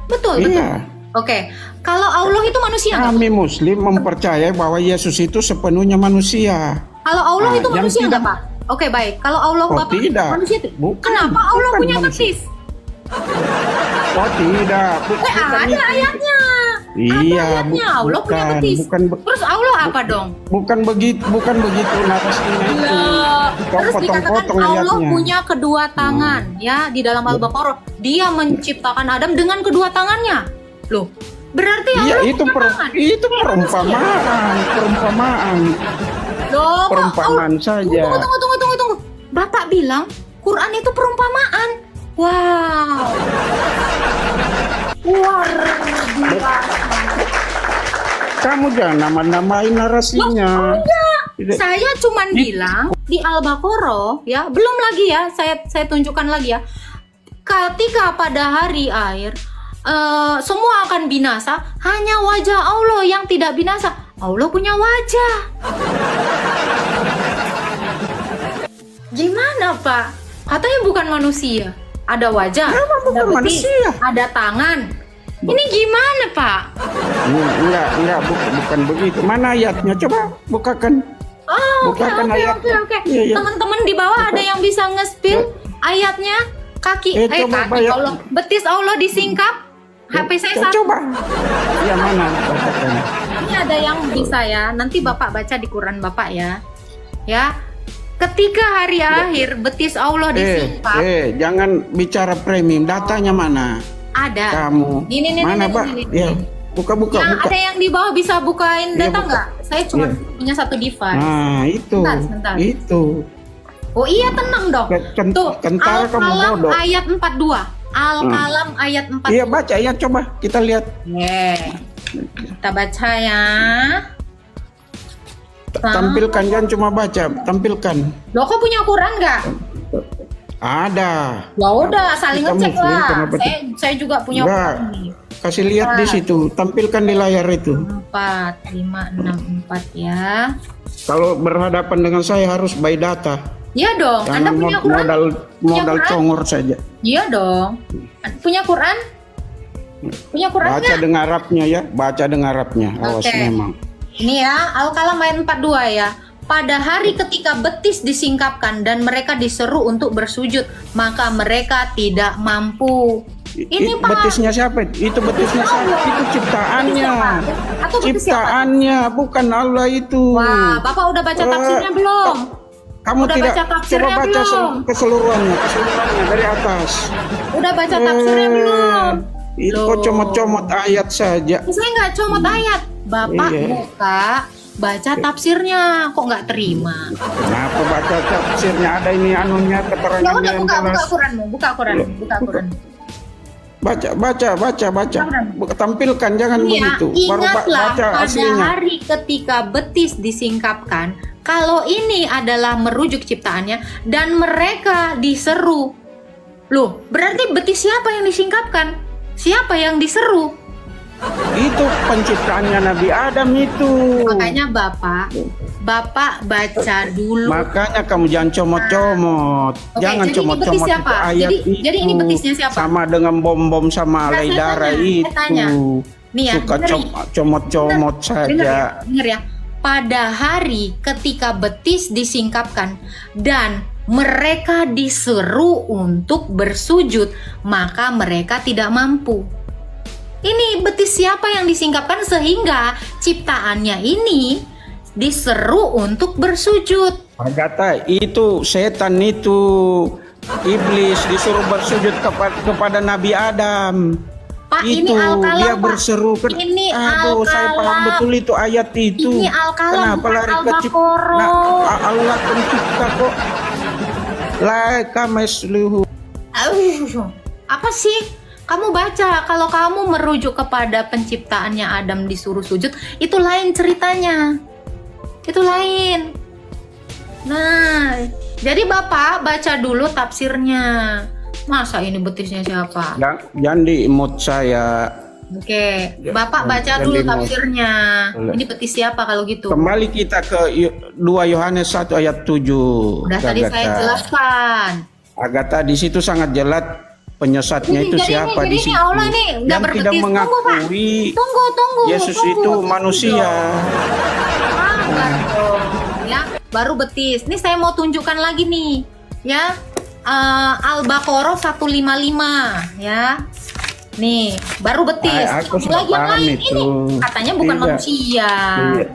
Betul, betul. Iya. Oke, kalau Allah itu manusia nggak? Kami Muslim mempercayai bahwa Yesus itu sepenuhnya manusia. Kalau Allah itu yang manusia nggak, tidak- Pak? Oke, baik. Kalau Allah Bapak tidak. manusia itu, Bukan, kenapa Allah bukan punya manusia. betis? Oh tidak, Ada itu. ayatnya. Iya, Ada ayatnya. Allah punya bukan, betis. bukan, Terus Allah apa dong? bukan begitu narasinya itu. Kau Terus dikatakan potong-potong Allah ayatnya. punya kedua tangan, ya, di dalam Al-Baqarah. Dia menciptakan Adam dengan kedua tangannya. Loh, berarti Iya, Allah itu punya tangan. itu perumpamaan. Loh, kok Perumpamaan Allah- saja. Tunggu. Bapak bilang Quran itu perumpamaan. Wow. Luar biasa. Kamu jangan nama-namain narasinya. Tidak. Saya cuman bilang di Al-Baqarah ya, belum lagi ya, saya tunjukkan lagi ya. Ketika pada hari akhir semua akan binasa, hanya wajah Allah yang tidak binasa. Allah punya wajah. Gimana, Pak? Katanya bukan manusia. Ada wajah, bukan ada betis, manusia. ada tangan. Ini gimana, Pak? Enggak, bukan begitu. Mana ayatnya? Coba bukakan. Oh, oke. Bukakan ayatnya. Iya, iya. Teman-teman di bawah ada yang bisa nge-spill ayatnya? Kaki, coba kaki bayar. Allah, betis Allah disingkap. HP saya satu. Coba. Ya mana? Ini ada yang bisa ya. Nanti Bapak baca di Quran Bapak ya. Ya. Ketika hari akhir betis Allah disingkap. Jangan bicara premium. Datanya mana? Ada. Kamu. Ini, mana, Pak? Ya, buka. Ada yang di bawah bisa bukain Iya, data buka. nggak? Saya cuma punya satu device. Nah, itu. Sebentar. Itu. Oh iya, tenang dong. Tuh, Kentara kamu Al-Qalam bodoh. ayat 42. Al-Qalam ayat 42. Iya, baca ya, coba kita lihat. Kita baca ya. Tampilkan, jangan cuma baca, tampilkan. Loh, kok punya Quran nggak? Ada. Ya udah, saling Kita ngecek Muslim, lah. kenapa Saya juga punya Enggak. Quran nih. Kasih lihat di situ, tampilkan di layar itu. 4, 5, 6, 4 ya. Kalau berhadapan dengan saya harus by data. Iya dong. Anda Jangan punya Quran? modal Quran? congor saja. Iya dong. Punya Quran? Punya Quran Baca nggak? dengan Arabnya ya, baca dengan Arabnya. Awas Oke. memang. Ini ya, Al-Qalam ayat 42 ya. Pada hari ketika betis disingkapkan dan mereka diseru untuk bersujud, maka mereka tidak mampu. Ini Pak. Betisnya siapa? Itu betisnya siapa? Itu ciptaannya. Atau betis siapa? Ciptaannya, bukan Allah itu. Wah, Bapak udah baca tafsirnya belum? Kamu Udah tidak baca coba tafsirnya baca belum? keseluruhannya dari atas. Udah baca tafsirnya belum? Itu Loh. kok comot-comot ayat saja. Saya nggak comot ayat. Bapak Iya. buka, baca tafsirnya. Kok nggak terima? Kenapa baca tafsirnya? Ada ini anunya, Ya keterangannya udah, yang buka jelas. Quranmu, buka Quran. Baca. Tampilkan, jangan Iya, begitu. Baru ingatlah baca pada aslinya. hari ketika betis disingkapkan. Kalau ini adalah merujuk ciptaannya dan mereka diseru. Loh, berarti betis siapa yang disingkapkan? Siapa yang diseru? Itu penciptaannya Nabi Adam itu. Makanya Bapak baca dulu. Makanya kamu jangan comot-comot. Oke, Jangan jadi ini comot-comot betis itu siapa? ayat Jadi ini itu. betisnya siapa? Sama dengan bom-bom sama Nah, alai saya darah tanya, itu. saya tanya. Nih ya, Suka dengerin. comot-comot saja. Dengar ya. Pada hari ketika betis disingkapkan dan mereka diseru untuk bersujud, maka mereka tidak mampu. Ini betis siapa yang disingkapkan sehingga ciptaannya ini diseru untuk bersujud? Agatha, itu setan itu. Iblis disuruh bersujud kepada Nabi Adam. Pak, Itu ini Al-Qalam, dia Pak. berseru ke Ini aduh, saya paham Al-Qalam. betul itu ayat itu. Ini Al-Qalam, Kenapa bukan lari ke Al-Baqarah. Nah, Allah pencipta kok. Laika masluhu. Apa sih? Kamu baca, kalau kamu merujuk kepada penciptaannya Adam disuruh sujud, itu lain ceritanya. Itu lain. Nah, jadi Bapak baca dulu tafsirnya. Masa ini betisnya siapa? Jangan di mood saya. Oke, Bapak baca jangan dulu di-mute. tafsirnya. Boleh. Ini betis siapa kalau gitu? Kembali kita ke 2 Yohanes 1 ayat 7. Udah tadi saya jelaskan. Agatha, di situ sangat jelas penyesatnya itu siapa di ini situ. Allah nih nggak Yang berbetis. tidak Tunggu, Pak. mengakui Tunggu. Yesus tunggu, itu tunggu manusia. dong. Sabar dong, ya. Baru betis. Nih saya mau tunjukkan lagi nih, ya. Al-Baqarah 155, ya. Nih, baru betis. Aku Lagi sudah yang paham lain itu. ini katanya bukan Iya. manusia. Iya.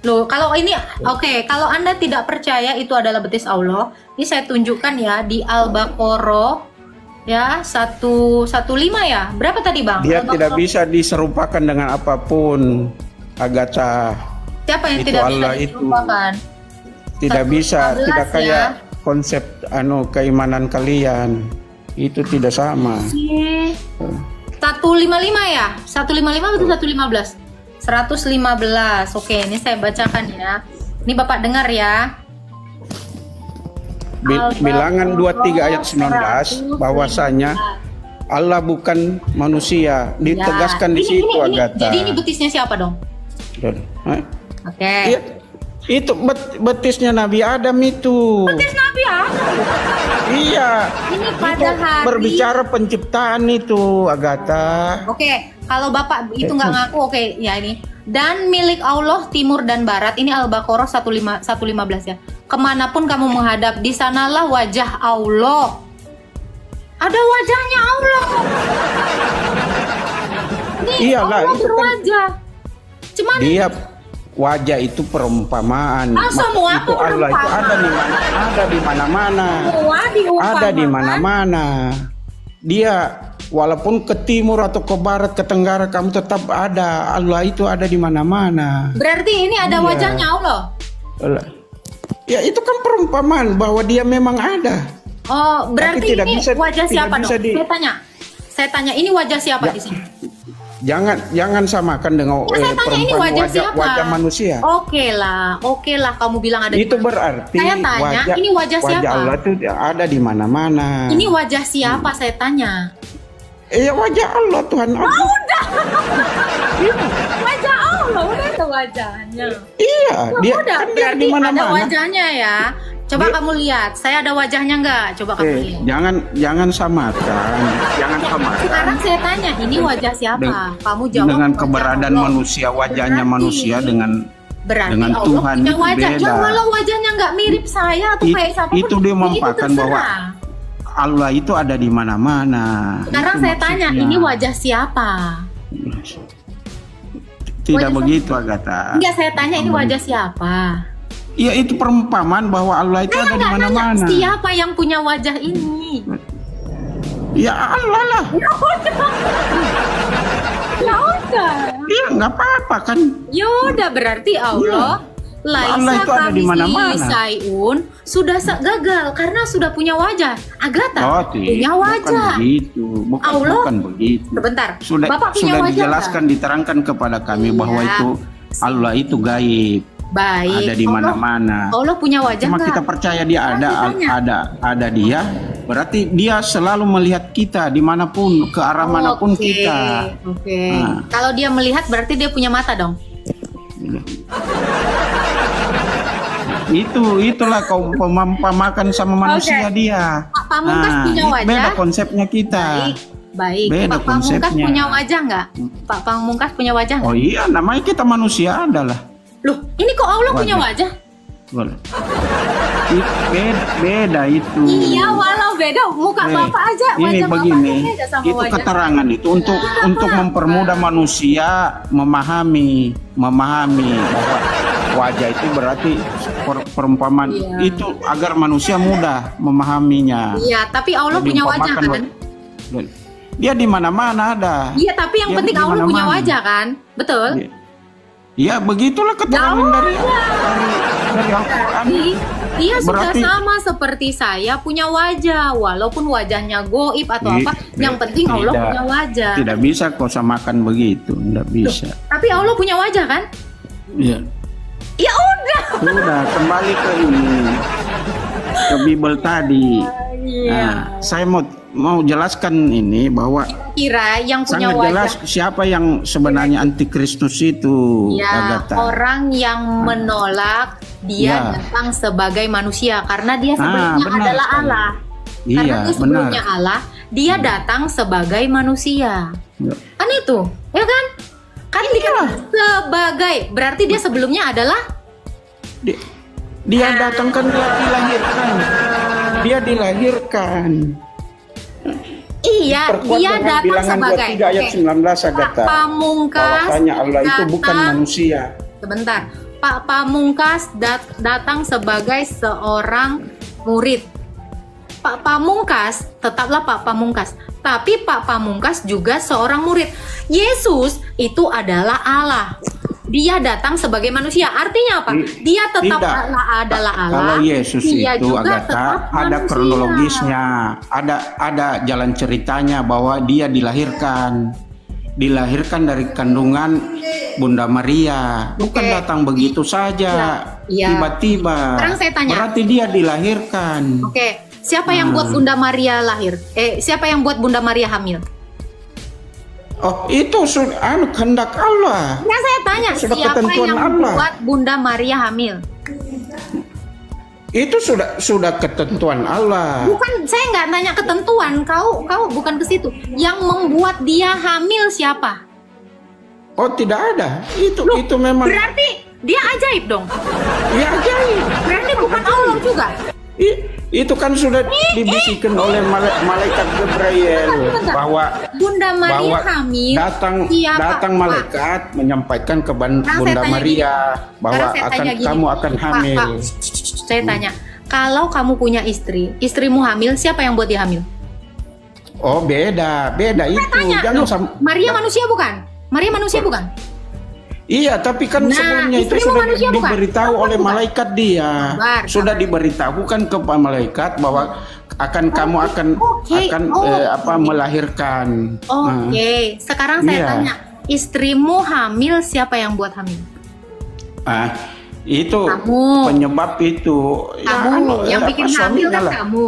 Loh, kalau ini oke, kalau Anda tidak percaya itu adalah betis Allah, ini saya tunjukkan ya di Al-Baqarah ya 115 ya. Berapa tadi, Bang? Dia Al-Baqarah. tidak bisa diserupakan dengan apapun. Agatha, Siapa yang itu tidak Allah bisa itu. dilupakan? tidak bisa, 115 tidak ya. kayak konsep keimanan kalian. Itu tidak sama. 155 ya? 155 atau 115? 115. Oke, ini saya bacakan ya. Ini Bapak dengar ya. Bilangan 23 ayat 19 bahwasanya Allah bukan manusia. Ditegaskan di situ, Agatha. Jadi ini betisnya siapa dong? Hah? Oke. Iya, itu betisnya Nabi Adam itu. Betis Nabi Adam. Iya. Ini pada hari. Berbicara penciptaan itu, Agatha. Oke, kalau Bapak itu nggak ngaku, oke, ya ini. Dan milik Allah timur dan barat, ini Al-Baqarah 115 ya. Kemanapun kamu menghadap, di sanalah wajah Allah. Ada wajahnya Allah. Nih, Iyalah, Allah itu kan berwajah. Cuman Dia wajah itu perumpamaan. Semua itu Allah itu ada di mana-mana. Semua diumpamakan. Ada di mana-mana. Dia walaupun ke timur atau ke barat, ke tenggara, kamu tetap ada. Allah itu ada di mana-mana. Berarti ini ada wajahnya Allah. Ya itu kan perumpamaan bahwa dia memang ada. Oh, berarti tidak ini bisa- wajah tidak siapa bisa dong? Saya tanya, ini wajah siapa di sini? Jangan samakan dengan Saya tanya ini wajah siapa? wajah manusia. Oke lah, kamu bilang ada. Itu di mana. berarti Saya tanya, ini wajah siapa? Wajah Allah itu ada di mana-mana. Ini wajah siapa? Saya tanya. Iya wajah Allah Tuhan. Udah. Wajah Allah, udah ada wajahnya. Iya, dia Udah, kan dia berarti di mana-mana. ada wajahnya ya. Coba kamu lihat, saya ada wajahnya nggak? Coba kamu lihat. Jangan samakan. Sekarang saya tanya, ini wajah siapa? Kamu jawab. Dengan wajah keberadaan Allah. manusia, wajahnya Berarti- manusia dengan Berarti Allah Tuhan punya itu wajah. beda. Ya walau wajahnya nggak mirip saya atau kayak siapa itu pun, dia ya mempakan bahwa terserah. Allah itu ada di mana-mana. Sekarang Itu saya tanya, maksudnya. ini wajah siapa? Tidak wajah begitu Agatha. Enggak, saya tanya ini wajah siapa? Iya itu perumpamaan bahwa Allah itu ada di Nggak nanya, mana-mana. siapa yang punya wajah ini? Ya Allah lah. Ya udah. Iya nggak apa-apa kan. Ya udah, berarti Allah Allah itu ada di mana-mana. Sayun sudah gagal karena sudah punya wajah. Agatha punya wajah. Bukan begitu. Allah. Bukan begitu. Sebentar. Sudah Bapak punya wajah dijelaskan, diterangkan kepada kami bahwa Iya. itu Allah itu gaib. Baik. Ada di mana-mana. Allah punya wajah Cuma nggak? kita percaya dia Sekarang ada dia. Berarti dia selalu melihat kita dimanapun, ke arah manapun Oke, kita. Oke. Nah. Kalau dia melihat berarti dia punya mata dong. Itulah kau pemakan sama manusia dia. Pak Pamungkas punya wajah. Beda konsepnya kita. Baik. Beda Pak Pamungkas konsepnya. punya wajah nggak? Pak Pamungkas punya wajah nggak? Oh iya, namanya kita manusia adalah. Loh, ini kok Allah Wajah. punya wajah? Boleh. Beda itu. Iya, walau beda muka Bapak aja, Ini wajah begini, Bapak beda sama itu wajah. keterangan itu untuk mempermudah manusia memahami bahwa wajah itu berarti perumpamaan Iya. itu agar manusia mudah memahaminya. Iya, tapi Allah Jadi punya wajah umpamakan kan? Dia di mana-mana ada. Iya, tapi yang Dia penting di Allah punya mana-mana. wajah kan? Betul? Ya begitulah keterangan dari Al-Quran. Dia sudah Berarti- sama seperti saya punya wajah, walaupun wajahnya goib atau apa, yang penting Allah Tidak. punya wajah. Tidak bisa kau samakan begitu, tidak bisa. Tapi Allah punya wajah kan? Iya. Ya udah. Sudah kembali ke ini, ke Bible tadi. Iya. Nah, saya mau jelaskan ini bahwa Kira yang punya sangat jelas wajah. siapa yang sebenarnya antikristus itu, Ya, Agatha. orang yang menolak dia Ya. datang sebagai manusia karena dia sebelumnya benar adalah sekali. Allah. Iya, Karena dia sebelumnya benar. Allah, dia datang sebagai manusia. Ya. Kan itu, ya kan? Kan dikatakan sebagai, berarti dia sebelumnya adalah Dia datang kan dia dilahirkan. Dia dilahirkan. iya, Perkuat dia dengan datang bilangan sebagai 23 ayat 19 Agatha. Pamungkas. Bahwasanya Allah itu bukan datang- manusia. Sebentar, Pak Pamungkas datang sebagai seorang murid. Pak Pamungkas tetaplah Pak Pamungkas, tapi Pak Pamungkas juga seorang murid. Yesus itu adalah Allah. Dia datang sebagai manusia. Artinya apa? Dia tetap Tidak. adalah Allah. Kalau Yesus dia itu juga Agatha tetap ada manusia. kronologisnya, ada jalan ceritanya bahwa dia dilahirkan dari kandungan Bunda Maria, bukan Oke. datang begitu saja, Iya. tiba-tiba. Sekarang saya tanya. Berarti dia dilahirkan. Oke, siapa yang buat Bunda Maria lahir? Siapa yang buat Bunda Maria hamil? Oh, itu sudah kehendak Allah. Nah, saya tanya, Sudah siapa ketentuan yang Allah. buat Bunda Maria hamil? Itu sudah ketentuan Allah. Bukan, saya nggak nanya ketentuan. Kau bukan ke situ. Yang membuat dia hamil siapa? Oh, tidak ada. Itu memang Berarti dia ajaib dong. ya ajaib. Berarti bukan Allah juga. Itu kan sudah dibisikkan oleh malaikat Gabriel Bentar. bahwa Bunda Maria hamil. Siapa? datang malaikat menyampaikan ke Sekarang saya Bunda tanya Maria bahwa Sekarang saya tanya gini, kamu akan hamil. Pak, saya tanya, kalau kamu punya istri, istrimu hamil, siapa yang buat dia hamil? Oh beda itu. Tanya, Maria manusia bukan? Maria manusia bukan? Iya, tapi kan Nah, sebelumnya itu istrimu sudah manusia bukan? diberitahu oleh malaikat dia. Sabar, Sudah diberitahukan ke malaikat bahwa kamu akan melahirkan. Oke, sekarang saya Iya. tanya, istrimu hamil, siapa yang buat hamil? Itu Kamu. penyebab itu. Kamu, yang bikin hamil kan lah. kamu.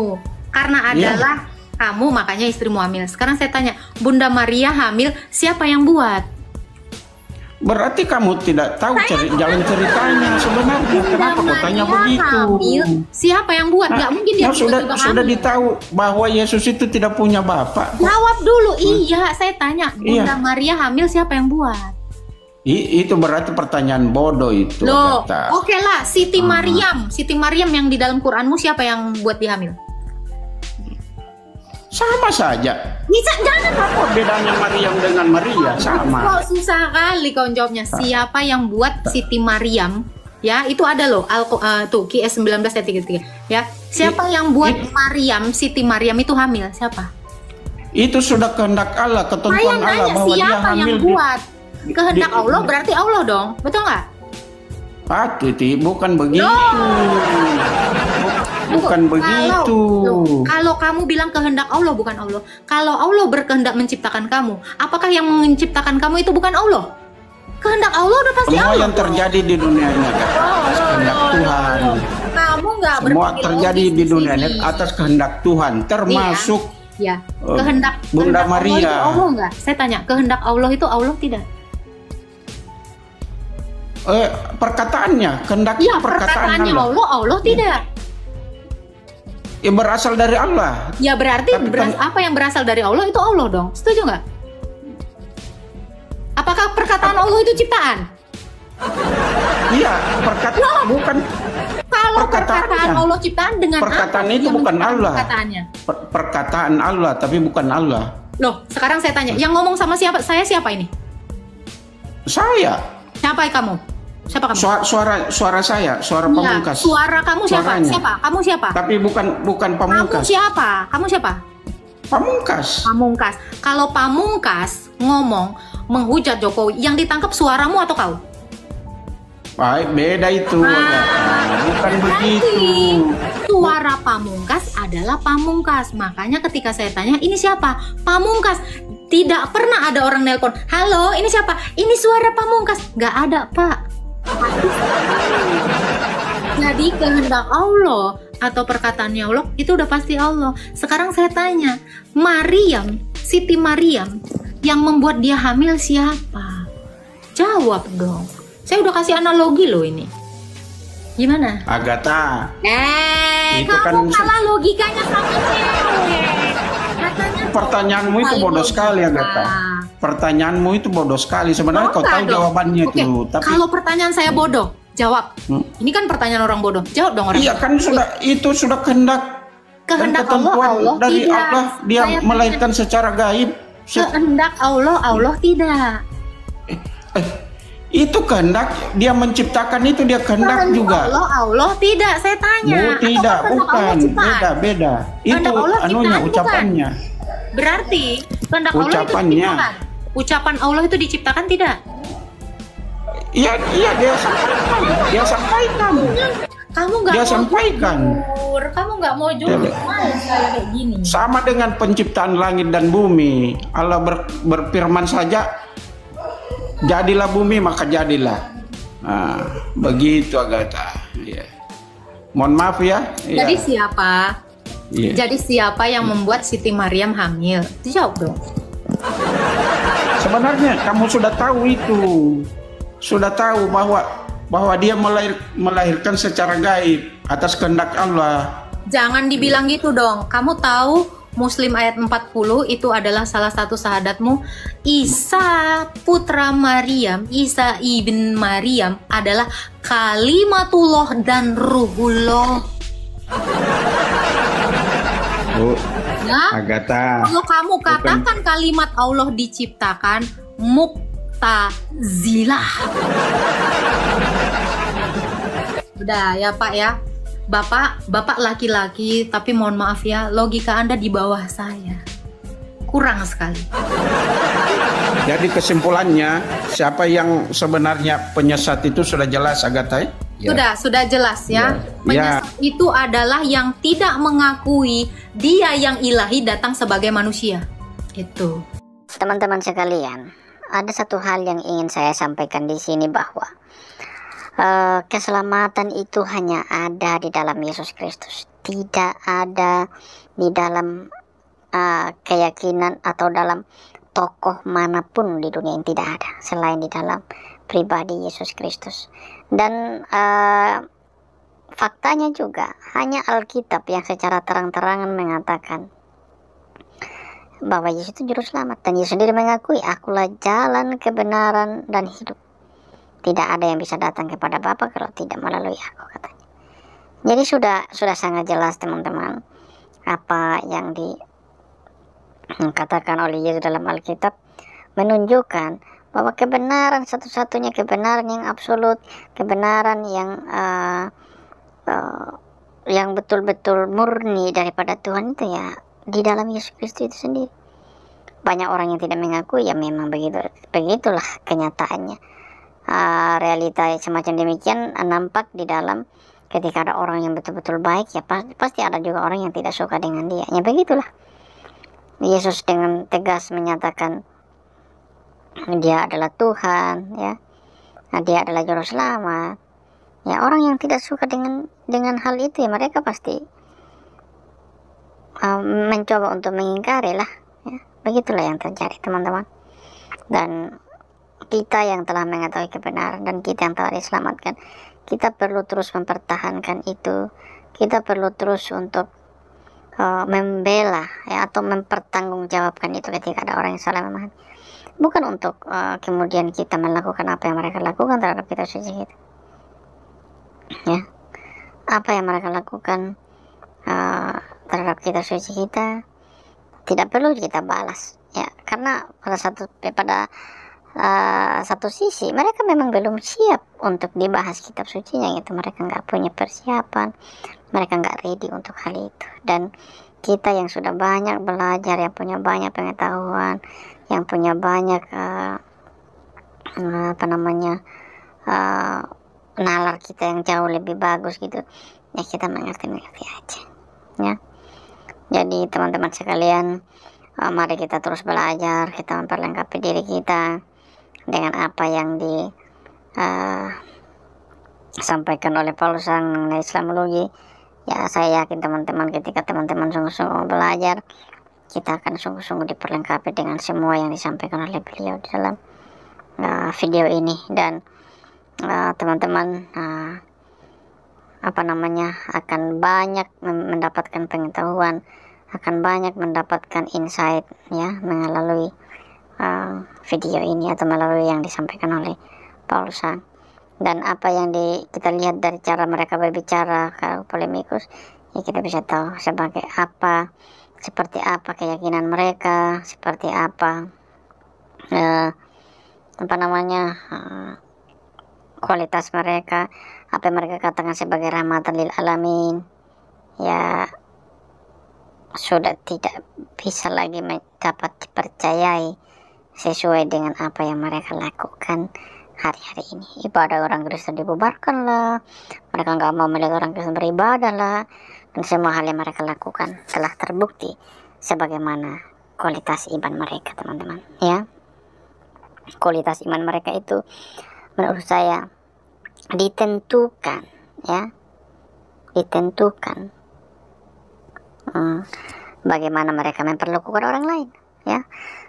Karena adalah kamu, makanya istrimu hamil. Sekarang saya tanya, Bunda Maria hamil, siapa yang buat? Berarti kamu tidak tahu jalan ceritanya sebenarnya. Kenapa kau tanya begitu? Hamil, siapa yang buat? Nggak mungkin dia sudah hamil. ditahu bahwa Yesus itu tidak punya bapak. Jawab dulu, iya saya tanya, Bunda Maria hamil, siapa yang buat? Itu berarti pertanyaan bodoh itu. Loh, Agatha. oke lah, Siti Maryam yang di dalam Quranmu, siapa yang buat dia hamil? Sama saja. Jangan Apa bedanya Maryam dengan Maria? Sama. Kok susah kali kau jawabnya. Siapa yang buat Siti Maryam? Ya, itu ada loh. Tuh QS 19 ayat 33. Ya, siapa yang buat Siti Maryam itu hamil? Siapa? Itu sudah kehendak Allah, ketentuan Saya Allah nanya, bahwa dia siapa hamil. yang buat? Kehendak Allah berarti Allah dong, betul nggak? Titi, bukan begitu. Bukan begitu. Kalau kamu bilang kehendak Allah bukan Allah, kalau Allah berkehendak menciptakan kamu, apakah yang menciptakan kamu itu bukan Allah? Kehendak Allah udah pasti Semua Allah. yang terjadi di dunia ini atas kehendak Tuhan. Kamu nggak Semua berpikir terjadi logis di dunia sini. ini atas kehendak Tuhan, termasuk Ya, kehendak Bunda Allah Maria. itu Allah nggak? Saya tanya, kehendak Allah itu Allah tidak? Perkataannya, kehendak Iya, perkataan perkataannya Allah. Allah tidak. Ya berasal dari Allah. Ya berarti Tapi apa yang berasal dari Allah itu Allah dong. Setuju nggak? Apakah perkataan Allah itu ciptaan? Iya, bukan. Kalau perkataan Allah ciptaan dengan Perkataan apa itu yang bukan menciptakan Allah. Perkataannya. Perkataan Allah, tapi bukan Allah. Loh, sekarang saya tanya, yang ngomong sama siapa? Saya siapa ini? Saya. Siapa kamu? Siapa kamu? Suara saya, suara Iya, pamungkas. suara kamu siapa? Suaranya. Siapa? Kamu siapa? Tapi bukan Kamu pamungkas. siapa? Kamu siapa? Pamungkas. Pamungkas. Kalau Pamungkas ngomong menghujat Jokowi, yang ditangkap suaramu atau kau? Baik, beda itu. Bukan begitu. Suara Pamungkas adalah Pamungkas. Makanya ketika saya tanya, ini siapa? Pamungkas. Tidak pernah ada orang nelpon, halo, ini siapa? Ini suara Pamungkas. Nggak ada, Pak. Jadi kehendak Allah atau perkataannya Allah itu udah pasti Allah. Sekarang saya tanya, Siti Maryam yang membuat dia hamil siapa? Jawab dong. Saya udah kasih analogi loh ini. Gimana? Agatha. Itu Kamu kan kalah logikanya sama cewek. Katanya pertanyaanmu itu bodoh sekali, Agatha. Pertanyaanmu itu bodoh sekali. Sebenarnya kau tahu jawabannya itu. Tapi kalau pertanyaan saya bodoh, jawab. Ini kan pertanyaan orang bodoh. Jawab dong orang. Iya kan itu sudah kehendak dan Kehendak ketentuan Allah dari tidak. Allah. Dia Saya melahirkan secara gaib. Kehendak Allah tidak. Itu kehendak dia menciptakan, itu dia kehendak Kehendak juga. Allah tidak. Saya tanya. Tidak, Atau kehendak Allah bukan. ciptaan? Beda. Itu Kehendak Allah anunya, ciptaan, bukan? ucapannya. Berarti kehendak Allah itu Ucapannya. diciptakan. Ucapan Allah itu diciptakan tidak? Iya, dia sampaikan. Kamu nggak Dia mau sampaikan. jujur. Kamu nggak mau jujur. Males saya kayak gini. Sama dengan penciptaan langit dan bumi. Allah berfirman saja, jadilah bumi maka jadilah. Nah, begitu Agatha. Ya. Mohon maaf ya. Jadi siapa? Iya. Jadi siapa yang membuat Siti Maryam hamil? Jawab dong. Sebenarnya kamu sudah tahu itu. Sudah tahu bahwa dia melahirkan secara gaib atas kehendak Allah. Jangan dibilang gitu dong. Kamu tahu Muslim ayat 40 itu adalah salah satu sahadatmu. Isa putra Maryam, Isa ibn Maryam adalah kalimatullah dan ruhullah. Bu, Ya, Agatha. kalau kamu katakan kalimat Allah diciptakan, Mu'tazilah. Udah ya Pak ya. Bapak laki-laki, tapi mohon maaf ya, logika Anda di bawah saya. Kurang sekali. Jadi kesimpulannya, siapa yang sebenarnya penyesat itu sudah jelas, Agatha? Ya. Sudah jelas ya. Ya. Penyesat itu adalah yang tidak mengakui dia yang ilahi datang sebagai manusia. Itu. Teman-teman sekalian, ada satu hal yang ingin saya sampaikan di sini bahwa keselamatan itu hanya ada di dalam Yesus Kristus, tidak ada di dalam keyakinan atau dalam tokoh manapun di dunia yang tidak ada selain di dalam pribadi Yesus Kristus. Dan faktanya juga hanya Alkitab yang secara terang-terangan mengatakan bahwa Yesus itu juru selamat, dan Yesus sendiri mengakui, akulah jalan, kebenaran, dan hidup. Tidak ada yang bisa datang kepada Bapa kalau tidak melalui aku, katanya. Jadi sudah sangat jelas teman-teman apa yang dikatakan oleh Yesus dalam Alkitab, menunjukkan bahwa kebenaran satu-satunya, kebenaran yang absolut, kebenaran yang betul-betul murni daripada Tuhan itu ya di dalam Yesus Kristus itu sendiri. Banyak orang yang tidak mengakui, ya memang begitulah kenyataannya. Realita semacam demikian nampak di dalam ketika ada orang yang betul-betul baik, ya pasti ada juga orang yang tidak suka dengan dia. Ya begitulah. Yesus dengan tegas menyatakan dia adalah Tuhan, ya. Dia adalah juru selamat. Ya, orang yang tidak suka dengan hal itu, ya mereka pasti mencoba untuk mengingkari lah, ya. Begitulah yang terjadi teman-teman. Dan kita yang telah mengetahui kebenaran dan kita yang telah diselamatkan, kita perlu terus mempertahankan itu. Kita perlu terus untuk membela, ya, atau mempertanggungjawabkan itu ketika ada orang yang salah memahami. Bukan untuk kemudian kita melakukan apa yang mereka lakukan terhadap kita suci kita, ya. Apa yang mereka lakukan terhadap kita suci kita tidak perlu kita balas, ya, karena pada satu sisi mereka memang belum siap untuk dibahas kitab sucinya, gitu. Mereka nggak punya persiapan, mereka nggak ready untuk hal itu. Dan kita yang sudah banyak belajar, yang punya banyak pengetahuan, yang punya banyak nalar kita yang jauh lebih bagus, gitu, ya kita mengerti aja, ya. Jadi teman-teman sekalian, mari kita terus belajar, kita memperlengkapi diri kita dengan apa yang disampaikan oleh Paulus mengenai Islamologi. Ya, saya yakin teman-teman, ketika teman-teman sungguh-sungguh belajar, kita akan sungguh-sungguh diperlengkapi dengan semua yang disampaikan oleh beliau di dalam video ini. Dan teman-teman akan banyak mendapatkan pengetahuan, akan banyak mendapatkan insight, ya, melalui video ini atau melalui yang disampaikan oleh Paulus. Dan apa yang kita lihat dari cara mereka berbicara, kalau polemikus, ya kita bisa tahu seperti apa keyakinan mereka, seperti apa kualitas mereka, apa yang mereka katakan sebagai rahmatan lil alamin, ya sudah tidak bisa lagi dapat dipercayai sesuai dengan apa yang mereka lakukan hari-hari ini. Ibadah orang Kristen dibubarkan lah, mereka nggak mau melihat orang Kristen beribadah lah, dan semua hal yang mereka lakukan telah terbukti sebagaimana kualitas iman mereka, teman-teman, ya. Kualitas iman mereka itu menurut saya ditentukan, ya, bagaimana mereka memperlakukan orang lain, ya.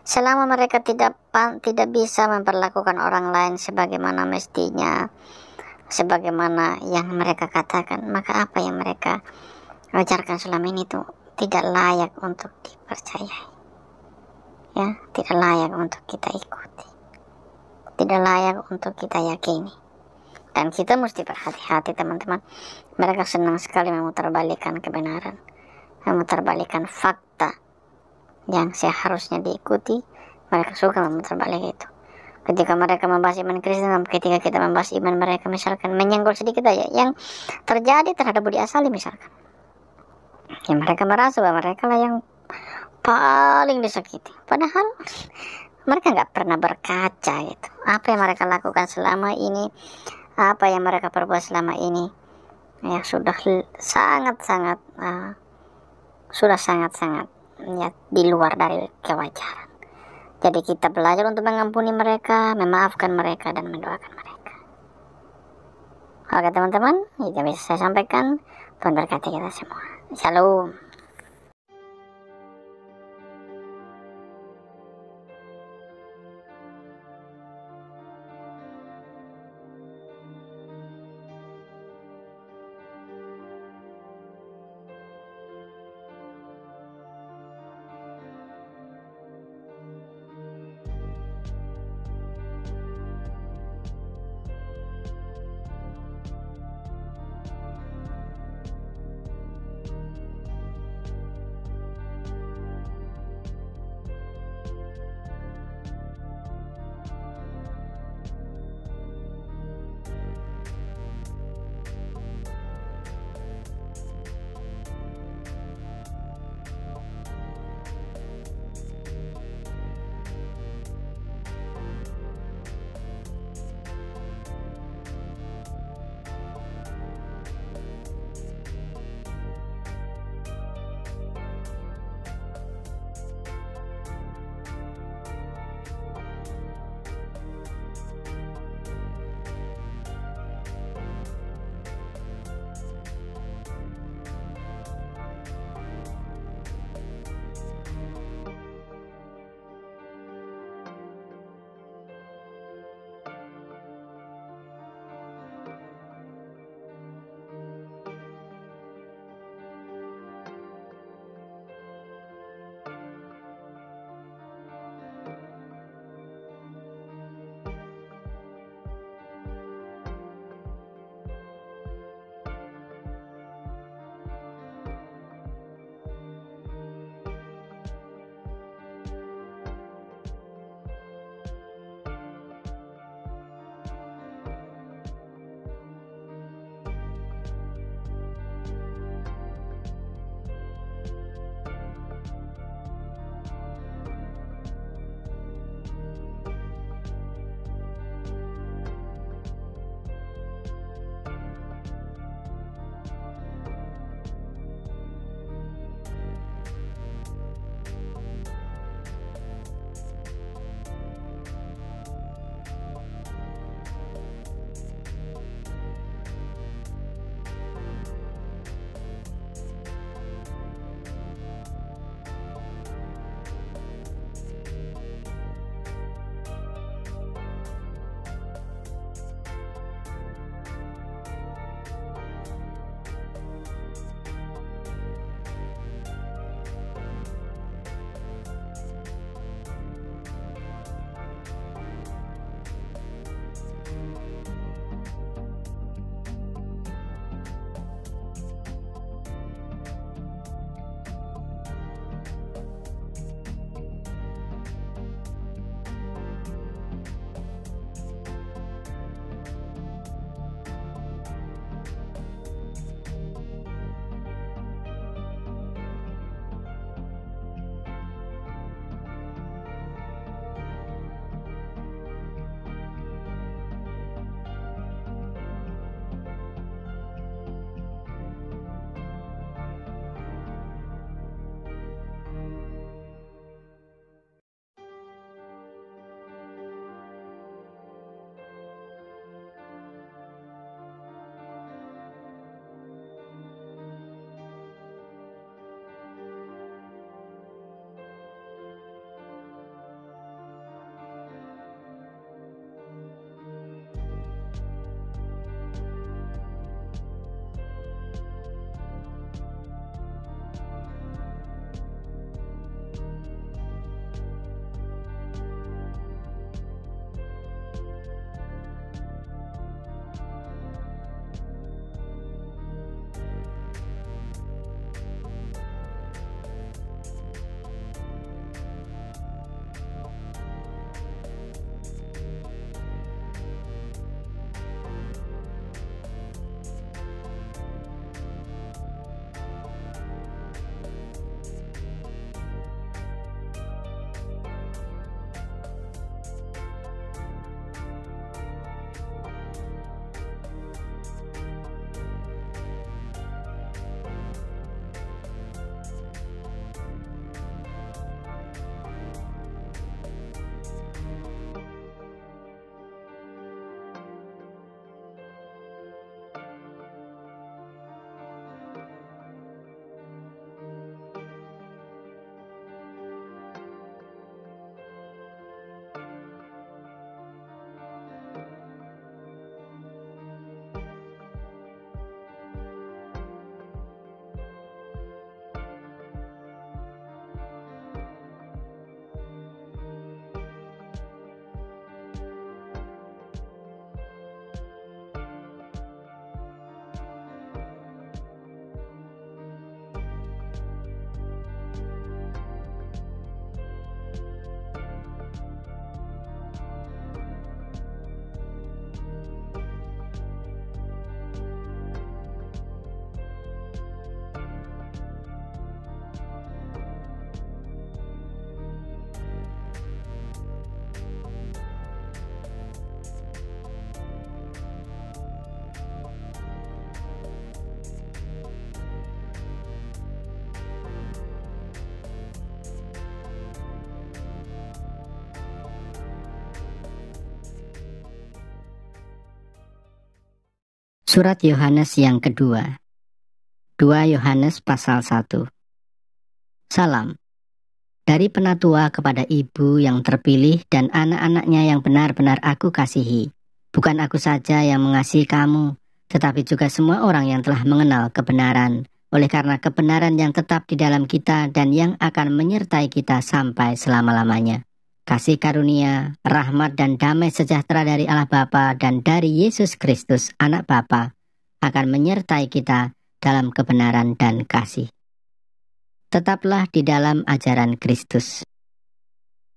Selama mereka tidak bisa memperlakukan orang lain sebagaimana mestinya, sebagaimana yang mereka katakan, maka apa yang mereka ajarkan selama ini itu tidak layak untuk dipercayai, ya, tidak layak untuk kita ikuti, tidak layak untuk kita yakini. Dan kita mesti berhati-hati, teman-teman. Mereka senang sekali memutarbalikkan kebenaran. memutarbalikkan fakta yang seharusnya diikuti. Mereka suka memutarbalik itu. Ketika mereka membahas iman Kristen, ketika kita membahas iman mereka, misalkan menyenggol sedikit aja yang terjadi terhadap Budi Asali misalkan, ya mereka merasa bahwa mereka lah yang paling disakiti, padahal mereka nggak pernah berkaca gitu, apa yang mereka lakukan selama ini, apa yang mereka perbuat selama ini, ya sudah sangat-sangat ya di luar dari kewajaran. Jadi kita belajar untuk mengampuni mereka, memaafkan mereka, dan mendoakan mereka. Oke teman-teman, itu yang bisa saya sampaikan. Tuhan berkati kita semua. Shalom. Surat Yohanes yang kedua. 2 Yohanes pasal 1. Salam. Dari penatua kepada ibu yang terpilih dan anak-anaknya yang benar-benar aku kasihi. Bukan aku saja yang mengasihi kamu, tetapi juga semua orang yang telah mengenal kebenaran. Oleh karena kebenaran yang tetap di dalam kita dan yang akan menyertai kita sampai selama-lamanya. Kasih karunia, rahmat dan damai sejahtera dari Allah Bapa dan dari Yesus Kristus anak Bapa akan menyertai kita dalam kebenaran dan kasih. Tetaplah di dalam ajaran Kristus.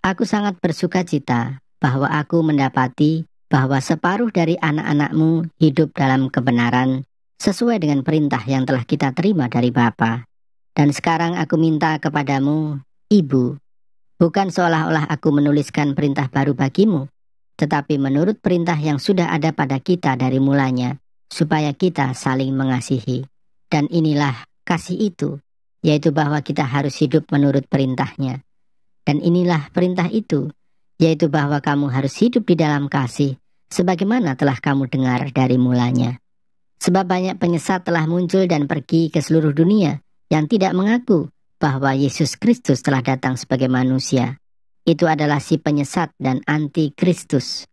Aku sangat bersukacita bahwa aku mendapati bahwa separuh dari anak-anakmu hidup dalam kebenaran sesuai dengan perintah yang telah kita terima dari Bapa. Dan sekarang aku minta kepadamu, Ibu, bukan seolah-olah aku menuliskan perintah baru bagimu, tetapi menurut perintah yang sudah ada pada kita dari mulanya, supaya kita saling mengasihi. Dan inilah kasih itu, yaitu bahwa kita harus hidup menurut perintahnya. Dan inilah perintah itu, yaitu bahwa kamu harus hidup di dalam kasih, sebagaimana telah kamu dengar dari mulanya. Sebab banyak penyesat telah muncul dan pergi ke seluruh dunia yang tidak mengaku bahwa Yesus Kristus telah datang sebagai manusia. Itu adalah si penyesat dan anti-Kristus.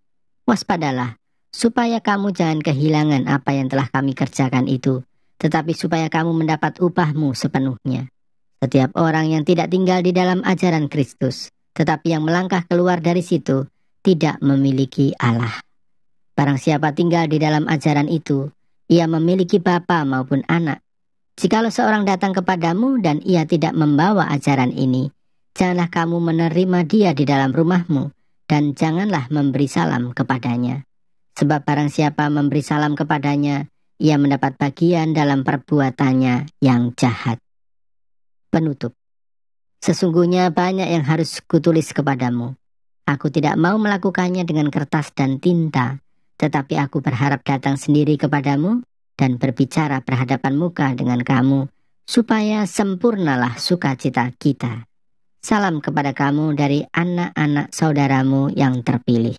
Waspadalah, supaya kamu jangan kehilangan apa yang telah kami kerjakan itu, tetapi supaya kamu mendapat upahmu sepenuhnya. Setiap orang yang tidak tinggal di dalam ajaran Kristus, tetapi yang melangkah keluar dari situ, tidak memiliki Allah. Barang siapa tinggal di dalam ajaran itu, ia memiliki bapa maupun anak. Jikalau seorang datang kepadamu dan ia tidak membawa ajaran ini, janganlah kamu menerima dia di dalam rumahmu, dan janganlah memberi salam kepadanya. Sebab barang siapa memberi salam kepadanya, ia mendapat bagian dalam perbuatannya yang jahat. Penutup. Sesungguhnya banyak yang harus kutulis kepadamu. Aku tidak mau melakukannya dengan kertas dan tinta, tetapi aku berharap datang sendiri kepadamu dan berbicara berhadapan muka dengan kamu, supaya sempurnalah sukacita kita. Salam kepada kamu dari anak-anak saudaramu yang terpilih.